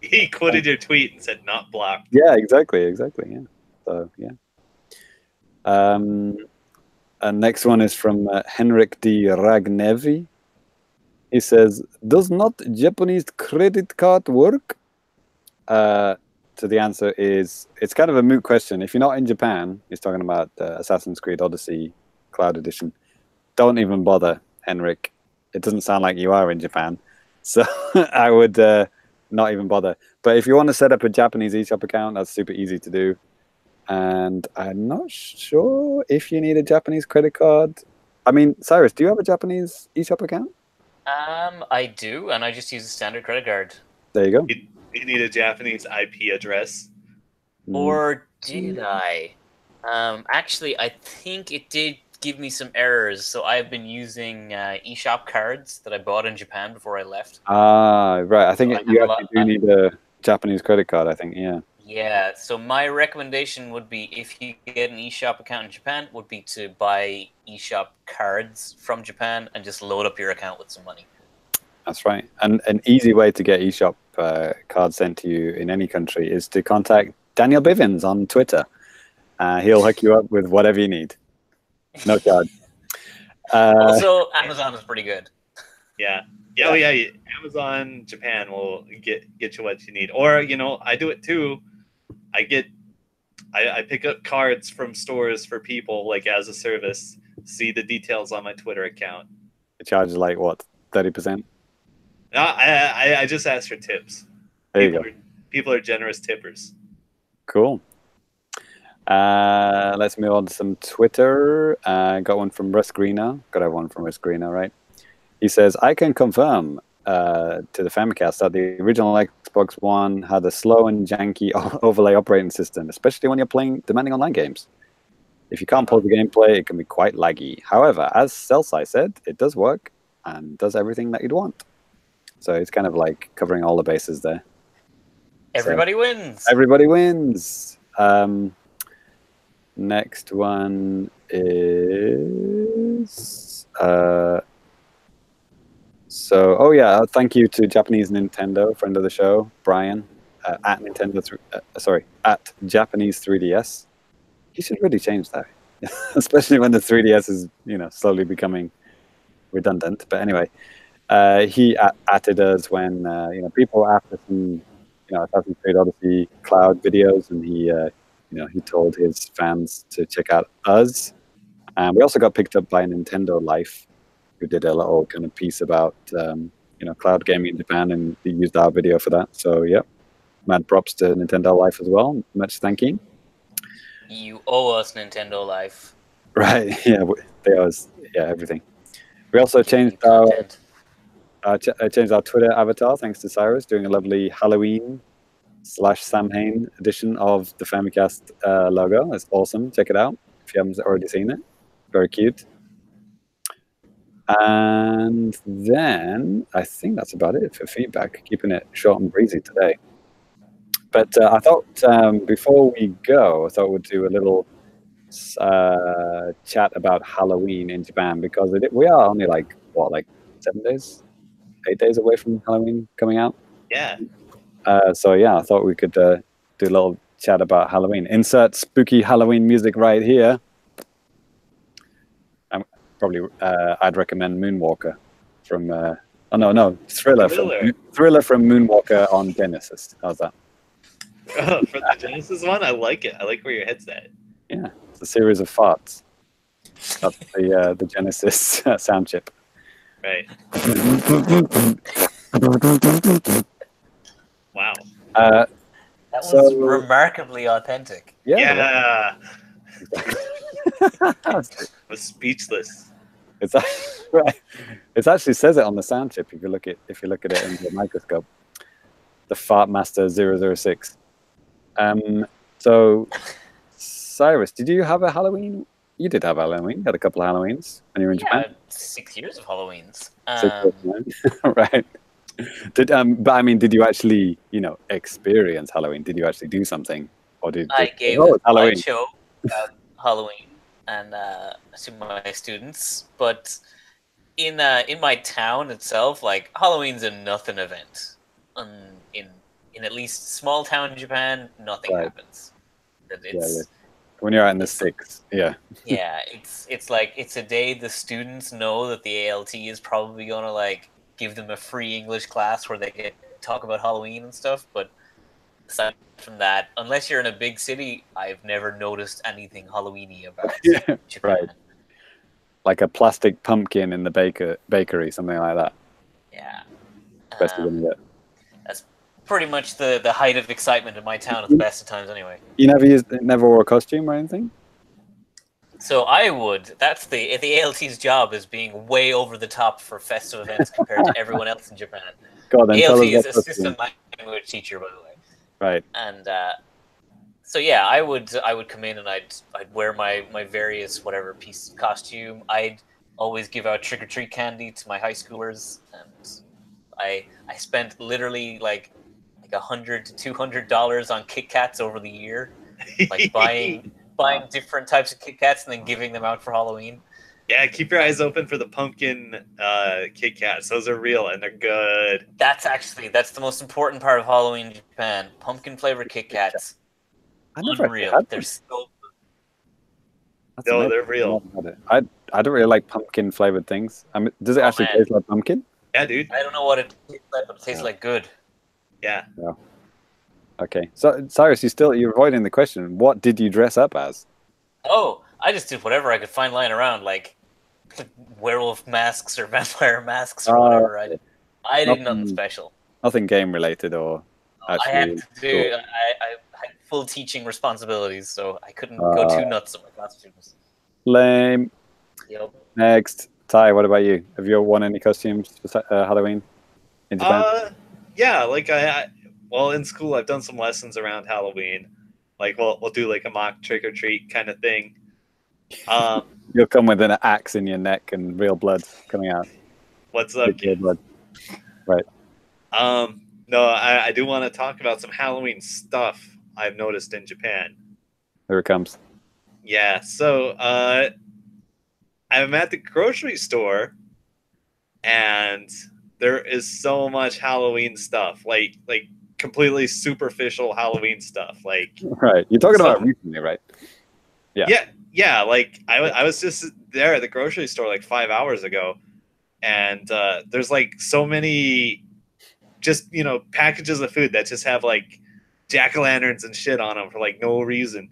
He quoted your tweet and said not blocked. Yeah, exactly. Yeah. So yeah. And next one is from Henrik D. Ragnevi. He says, "Does not Japanese credit card work?" So the answer is, it's kind of a moot question. If you're not in Japan, he's talking about Assassin's Creed Odyssey Cloud Edition. Don't even bother, Henrik. It doesn't sound like you are in Japan. So I would not even bother. But if you want to set up a Japanese eShop account, that's super easy to do. And I'm not sure if you need a Japanese credit card. I mean, Cyrus, do you have a Japanese eShop account? I do, and I just use a standard credit card. There you go. You need a Japanese IP address. Or did I? Actually, I think it did give me some errors. So I've been using eShop cards that I bought in Japan before I left. Ah, right. I think So you actually do need a Japanese credit card, I think, yeah. Yeah, so my recommendation would be, if you get an eShop account in Japan, would be to buy eShop cards from Japan and just load up your account with some money. That's right. And an easy way to get eShop cards sent to you in any country is to contact Daniel Bivens on Twitter. He'll hook you up with whatever you need. No charge. Also, Amazon is pretty good. Yeah. Oh yeah. Amazon Japan will get you what you need. Or I do it too. I pick up cards from stores for people, like as a service. See the details on my Twitter account. It charges like what, 30%? No, I just ask for tips. There you go. People are generous tippers. Cool. Let's move on to some Twitter. Got one from Russ Greeno. Got to have one from Russ Greeno, right? He says, "I can confirm to the Famicast that the original Xbox One had a slow and janky overlay operating system, especially when you're playing demanding online games. If you can't pause the gameplay, it can be quite laggy. However, as Celsai said, it does work and does everything that you'd want." So it's kind of like covering all the bases there. Everybody wins. Everybody wins. Next one is... thank you to Japanese Nintendo, friend of the show, Brian, at Japanese 3DS. He should really change that, especially when the 3DS is, slowly becoming redundant. But anyway, he atted us when, people after some, Assassin's Creed Odyssey Cloud videos, and he told his fans to check out us. And we also got picked up by Nintendo Life, who did a little kind of piece about, cloud gaming in Japan, and he used our video for that. So, yeah, mad props to Nintendo Life as well. Much thanking. You owe us Nintendo Life. Right, yeah, they owe us, everything. We also changed our Twitter avatar, thanks to Cyrus, doing a lovely Halloween/Samhain edition of the Famicast logo. It's awesome. Check it out if you haven't already seen it. Very cute. And then I think that's about it for feedback. Keeping it short and breezy today. But I thought before we go, I thought we'd do a little chat about Halloween in Japan, because we are only like 7 days, 8 days away from Halloween coming out. Yeah. I thought we could do a little chat about Halloween. Insert spooky Halloween music right here. I'd recommend Moonwalker from Thriller from Moonwalker on Genesis. How's that? Oh, for the Genesis one, I like it. I like where your head's at. Yeah, it's a series of farts. That's the Genesis sound chip. Right. Wow. That was remarkably authentic. Yeah. I was speechless. It's right. It actually says it on the sound chip if you look at it under the microscope. The Fart Master 006. So, Cyrus, did you have a Halloween you did have Halloween. You had a couple of Halloweens when you were in Yeah, Japan. 6 years of Halloweens. Right. But I mean, did you actually, experience Halloween? Did you actually do something, or did I just gave oh, a it's Halloween? slideshow about Halloween and to my students, but in my town itself, like Halloween's a nothing event. In at least small town Japan, nothing Right. happens. Yeah. It's When you're out in the it's sticks, yeah. yeah, it's like it's a day the students know that the ALT is probably gonna like give them a free English class where they get talk about Halloween and stuff. But aside from that, unless you're in a big city, I've never noticed anything Halloweeny about Yeah, Japan. right. Like a plastic pumpkin in the bakery, something like that. Yeah, Best you're gonna get. that's pretty much the height of excitement in my town at the best of times, anyway. You never wore a costume or anything? So I would. That's the ALT's job is being way over the top for festive events compared to everyone else in Japan. God, then tell ALT us is what assistant costume. language teacher, by the way. Right. And so yeah, I would come in and I'd wear my various whatever piece of costume. I'd always give out trick or treat candy to my high schoolers, and I spent literally like $100 to $200 on Kit Kats over the year, like buying different types of Kit Kats and then giving them out for Halloween. Yeah, keep your eyes open for the pumpkin Kit Kats. Those are real and they're good. That's the most important part of Halloween in Japan. Pumpkin flavored Kit Kats. I never Unreal. had They're them. so That's No, amazing. they're real. I never had it. I don't really like pumpkin flavored things. I mean, does it actually man. taste like pumpkin? Yeah, dude. I don't know what it tastes like, but it tastes like good. Yeah. Okay. So Cyrus, you're avoiding the question. What did you dress up as? Oh, I just did whatever I could find lying around, like werewolf masks or vampire masks or whatever. I did nothing special. Nothing game related or actually. I had to do. I had full teaching responsibilities, so I couldn't go too nuts on my class students. Lame. Yep. Next, Ty. What about you? Have you won any costumes for Halloween in Japan? Yeah, like well, in school I've done some lessons around Halloween. Like we'll do like a mock trick or treat kind of thing. You'll come with an axe in your neck and real blood coming out. What's up, Real blood. Right. No, I do want to talk about some Halloween stuff I've noticed in Japan. Here it comes. Yeah, so I'm at the grocery store, and there is so much Halloween stuff, like completely superficial Halloween stuff. Like, Right, you're talking about recently, right? Yeah. Like I was just there at the grocery store like 5 hours ago, and there's like so many, just packages of food that just have like jack-o'-lanterns and shit on them for like no reason.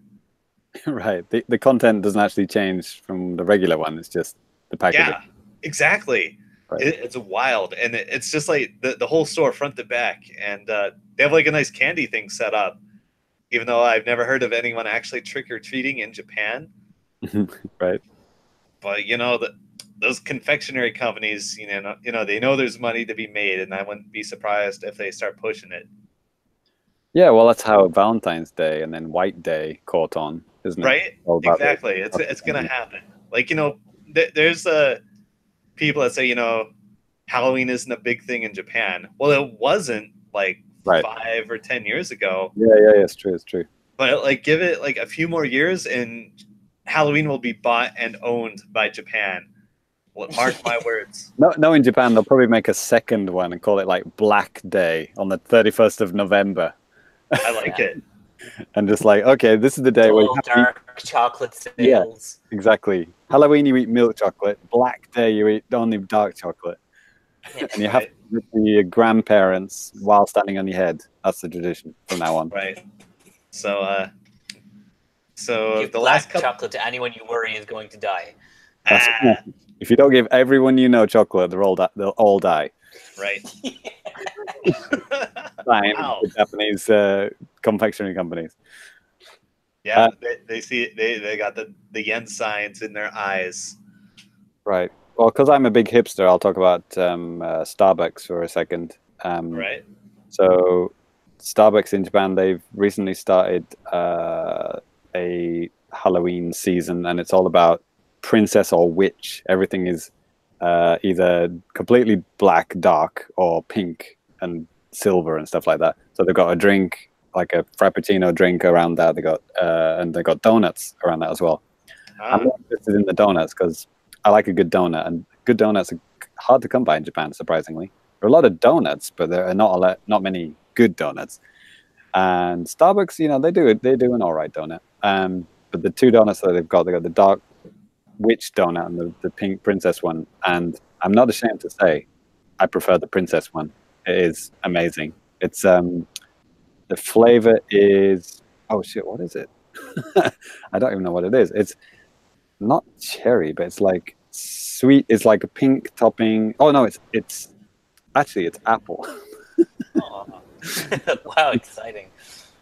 Right. The content doesn't actually change from the regular one. It's just the packaging. Yeah, exactly. Right. It's wild, and it's just like the whole store front to back, and they have like a nice candy thing set up. Even though I've never heard of anyone actually trick or treating in Japan, Right. but those confectionery companies, they know there's money to be made, and I wouldn't be surprised if they start pushing it. Yeah, well, that's how Valentine's Day and then White Day caught on, isn't it? Right? Exactly. It's gonna happen. Like there's people that say Halloween isn't a big thing in Japan. Well, it wasn't like 5 or 10 years ago. Yeah, it's true. But like, give it like a few more years, and Halloween will be bought and owned by Japan. Mark my words. No, in Japan they'll probably make a second one and call it like Black Day on the 31st of November. I like it. And just like, okay, this is the day where you have dark chocolate sales. Yeah, exactly. Halloween you eat milk chocolate. Black Day you eat only dark chocolate. And you have to visit your grandparents while standing on your head. That's the tradition from now on. Right. So give the black last couple chocolate to anyone you worry is going to die. If you don't give everyone you know chocolate, they'll all die. Right. Wow. The Japanese confectionery companies. Yeah, they see it. They got the yen signs in their eyes. Right. Well, because I'm a big hipster, I'll talk about Starbucks for a second. Right. So Starbucks in Japan, they've recently started a Halloween season, and it's all about princess or witch. Everything is either completely black, dark, or pink and silver and stuff like that. So they've got a drink, like a frappuccino drink around that. They got and they got donuts around that as well. I'm not interested in the donuts because I like a good donut, and good donuts are hard to come by in Japan. Surprisingly, there are a lot of donuts, but there are not many good donuts. And Starbucks, you know, they do an all right donut. But the two donuts that they got the dark witch donut and the pink princess one. And I'm not ashamed to say, I prefer the princess one. It is amazing. It's the flavor is, oh shit, what is it? I don't even know what it is. It's not cherry, but it's like sweet. It's like a pink topping. Oh no, it's actually it's apple. Oh. Wow, exciting.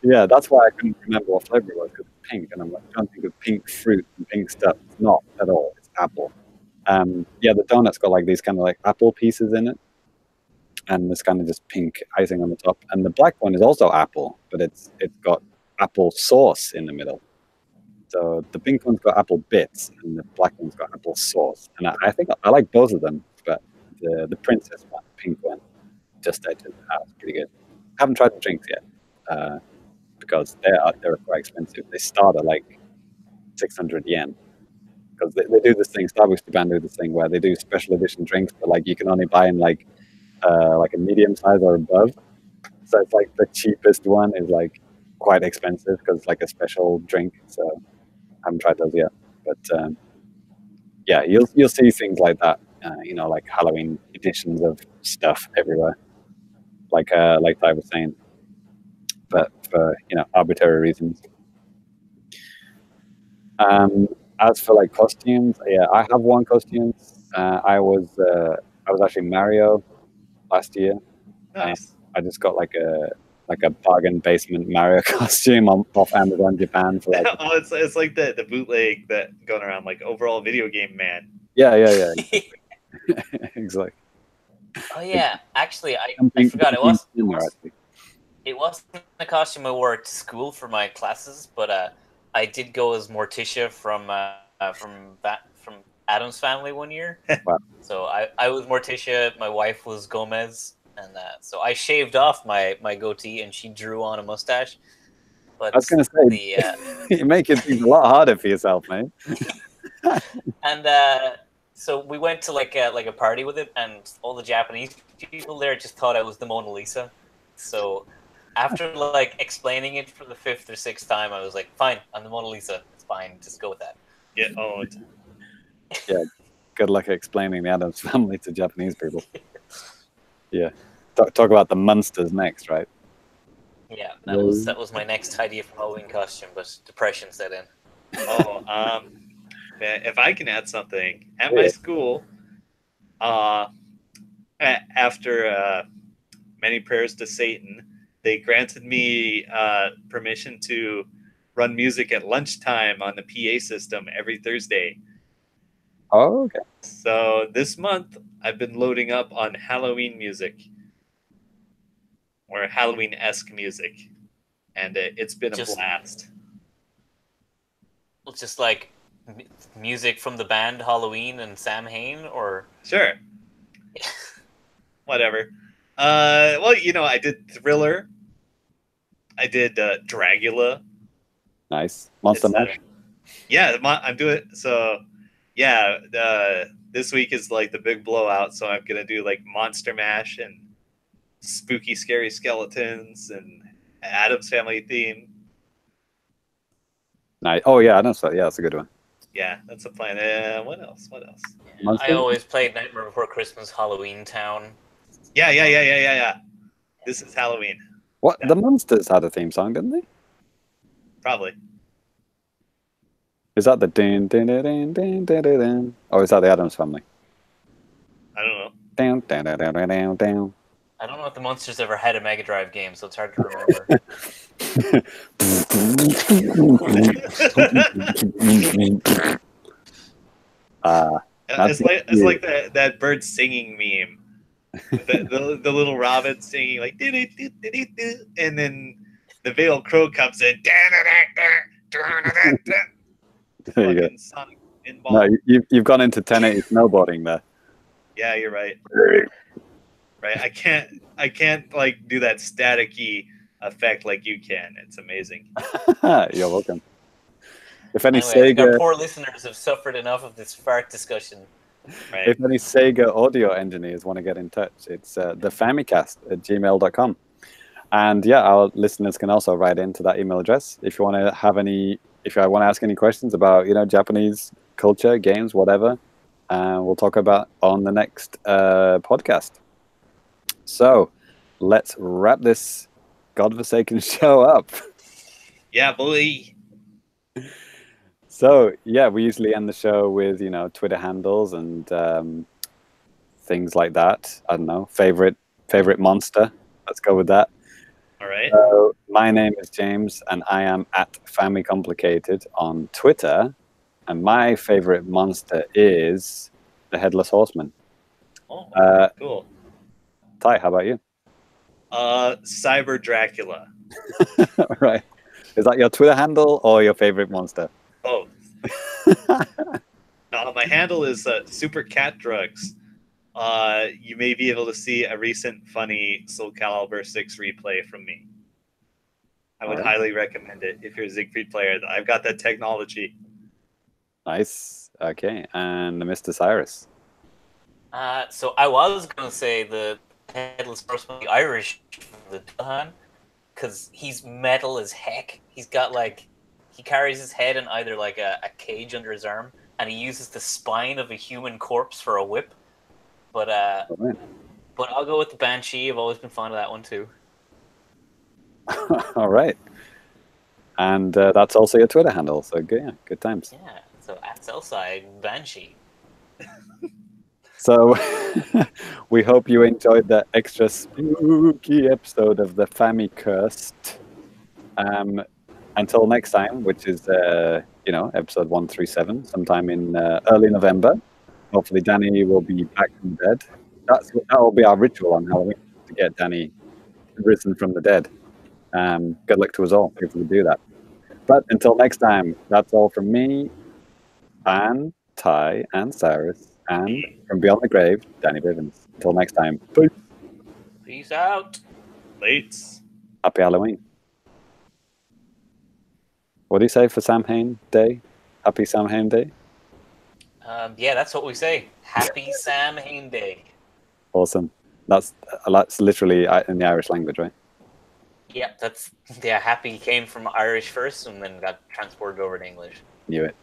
Yeah, that's why I couldn't remember what flavor it was, because it's pink, and I'm like trying to think of pink fruit and pink stuff. It's not at all. It's apple. Yeah, the donut's got like these kind of like apple pieces in it, and this kind of just pink icing on the top. And the black one is also apple, but it's got apple sauce in the middle. So the pink one's got apple bits, and the black one's got apple sauce. And I think I like both of them, but the princess one, the pink one, just edges it out. It's pretty good. I haven't tried the drinks yet, because they're quite expensive. They start at like 600 yen. Because they do this thing, Starbucks Japan do this thing where they do special edition drinks, but like you can only buy in like a medium size or above. So it's like the cheapest one is like quite expensive because it's like a special drink. So I haven't tried those yet, but yeah, you'll see things like that. You know, like Halloween editions of stuff everywhere. Like I was saying, but for arbitrary reasons. As for like costumes, yeah, I have one costume. I was actually Mario last year. Nice. I just got like a bargain basement Mario costume off Amazon Japan for like. Oh, it's like the bootleg that going around, like overall video game man. Yeah. Exactly. Oh yeah, actually, I forgot it wasn't the costume I wore to school for my classes, but I did go as Morticia from Adam's Family one year. Wow. So I was Morticia, my wife was Gomez, and so I shaved off my goatee, and she drew on a mustache. But I was going to say, you make it a lot harder for yourself, mate. And so we went to like a party with it, and all the Japanese people there just thought I was the Mona Lisa. So after like explaining it for the 5th or 6th time, I was like, "Fine, I'm the Mona Lisa. It's fine. Just go with that." Get owned. Yeah, good luck explaining the Addams Family to Japanese people. Yeah, talk about the monsters next, right? Yeah, that was my next idea for Halloween costume, but depression set in. Oh, man, if I can add something at my school, after many prayers to Satan, they granted me permission to run music at lunchtime on the PA system every Thursday. Oh, okay. So this month, I've been loading up on Halloween music, or Halloween-esque music, and it's been a blast. It's just like music from the band Halloween and Sam Hain, or sure, whatever. Well, I did Thriller. I did Dragula. Nice. Monster Mash. Yeah, I'm doing it. So, yeah, this week is like the big blowout. So I'm gonna do like Monster Mash and spooky, scary skeletons and Addams Family theme. Nice. Oh yeah, I know. So yeah, that's a good one. Yeah, that's the plan. What else? I always played Nightmare Before Christmas, Halloween Town. Yeah. This is Halloween. What? Yeah. The Monsters had a theme song, didn't they? Probably. Is that the din din din din din din? Or is that the Addams Family? I don't know. Down down down down down down. I don't know if the Monsters ever had a Mega Drive game, so it's hard to remember. It's like that bird singing meme. The little robin singing like and then the veiled crow comes in. There you go. fucking Sonic pinball. No, you've gone into 1080 snowboarding there. Yeah, you're right. Right, I can't like do that staticky effect like you can. It's amazing. You're welcome. If any Anyway, I think our Sega, poor listeners have suffered enough of this fart discussion. Right. if any Sega audio engineers want to get in touch, it's the Famicast@gmail.com. And yeah, our listeners can also write into that email address if you want to have any, if you want to ask any questions about Japanese culture, games, whatever. We'll talk about on the next podcast. So let's wrap this godforsaken show up. Yeah, boy. So yeah, we usually end the show with Twitter handles and things like that. I don't know, favorite monster. Let's go with that. All right. So my name is James, and I am at FamiComplicated on Twitter. And my favorite monster is the Headless Horseman. Oh, Uh, cool. Ty, how about you? Cyber Dracula. Right. Is that your Twitter handle or your favorite monster? Both. My handle is Super Cat Drugs. You may be able to see a recent funny Soul Calibur 6 replay from me. I would highly recommend it if you're a Siegfried player. I've got that technology. Nice. Okay. And Mr. Cyrus. So I was going to say the Headless Horseman, the Irish from the Duhan, because he's metal as heck. He's got he carries his head in either a cage under his arm, and he uses the spine of a human corpse for a whip. But but I'll go with the Banshee. I've always been fond of that one too. All right. And that's also your Twitter handle. So good times. Yeah. So at Cellside Banshee. So we hope you enjoyed that extra spooky episode of the Famicast. Until next time, which is episode 137, sometime in early November. Hopefully, Danny will be back from the dead. That will be our ritual on Halloween, to get Danny risen from the dead. Good luck to us all if we do that. But until next time, that's all from me, and Ty, and Cyrus, and from beyond the grave, Danny Bivens. Until next time, peace. Peace out. Lates. Happy Halloween. What do you say for Samhain Day? Happy Samhain Day? Yeah, that's what we say. Happy Samhain Day. Awesome. That's literally in the Irish language, right? Yeah, happy came from Irish first and then got transported over to English. Knew it.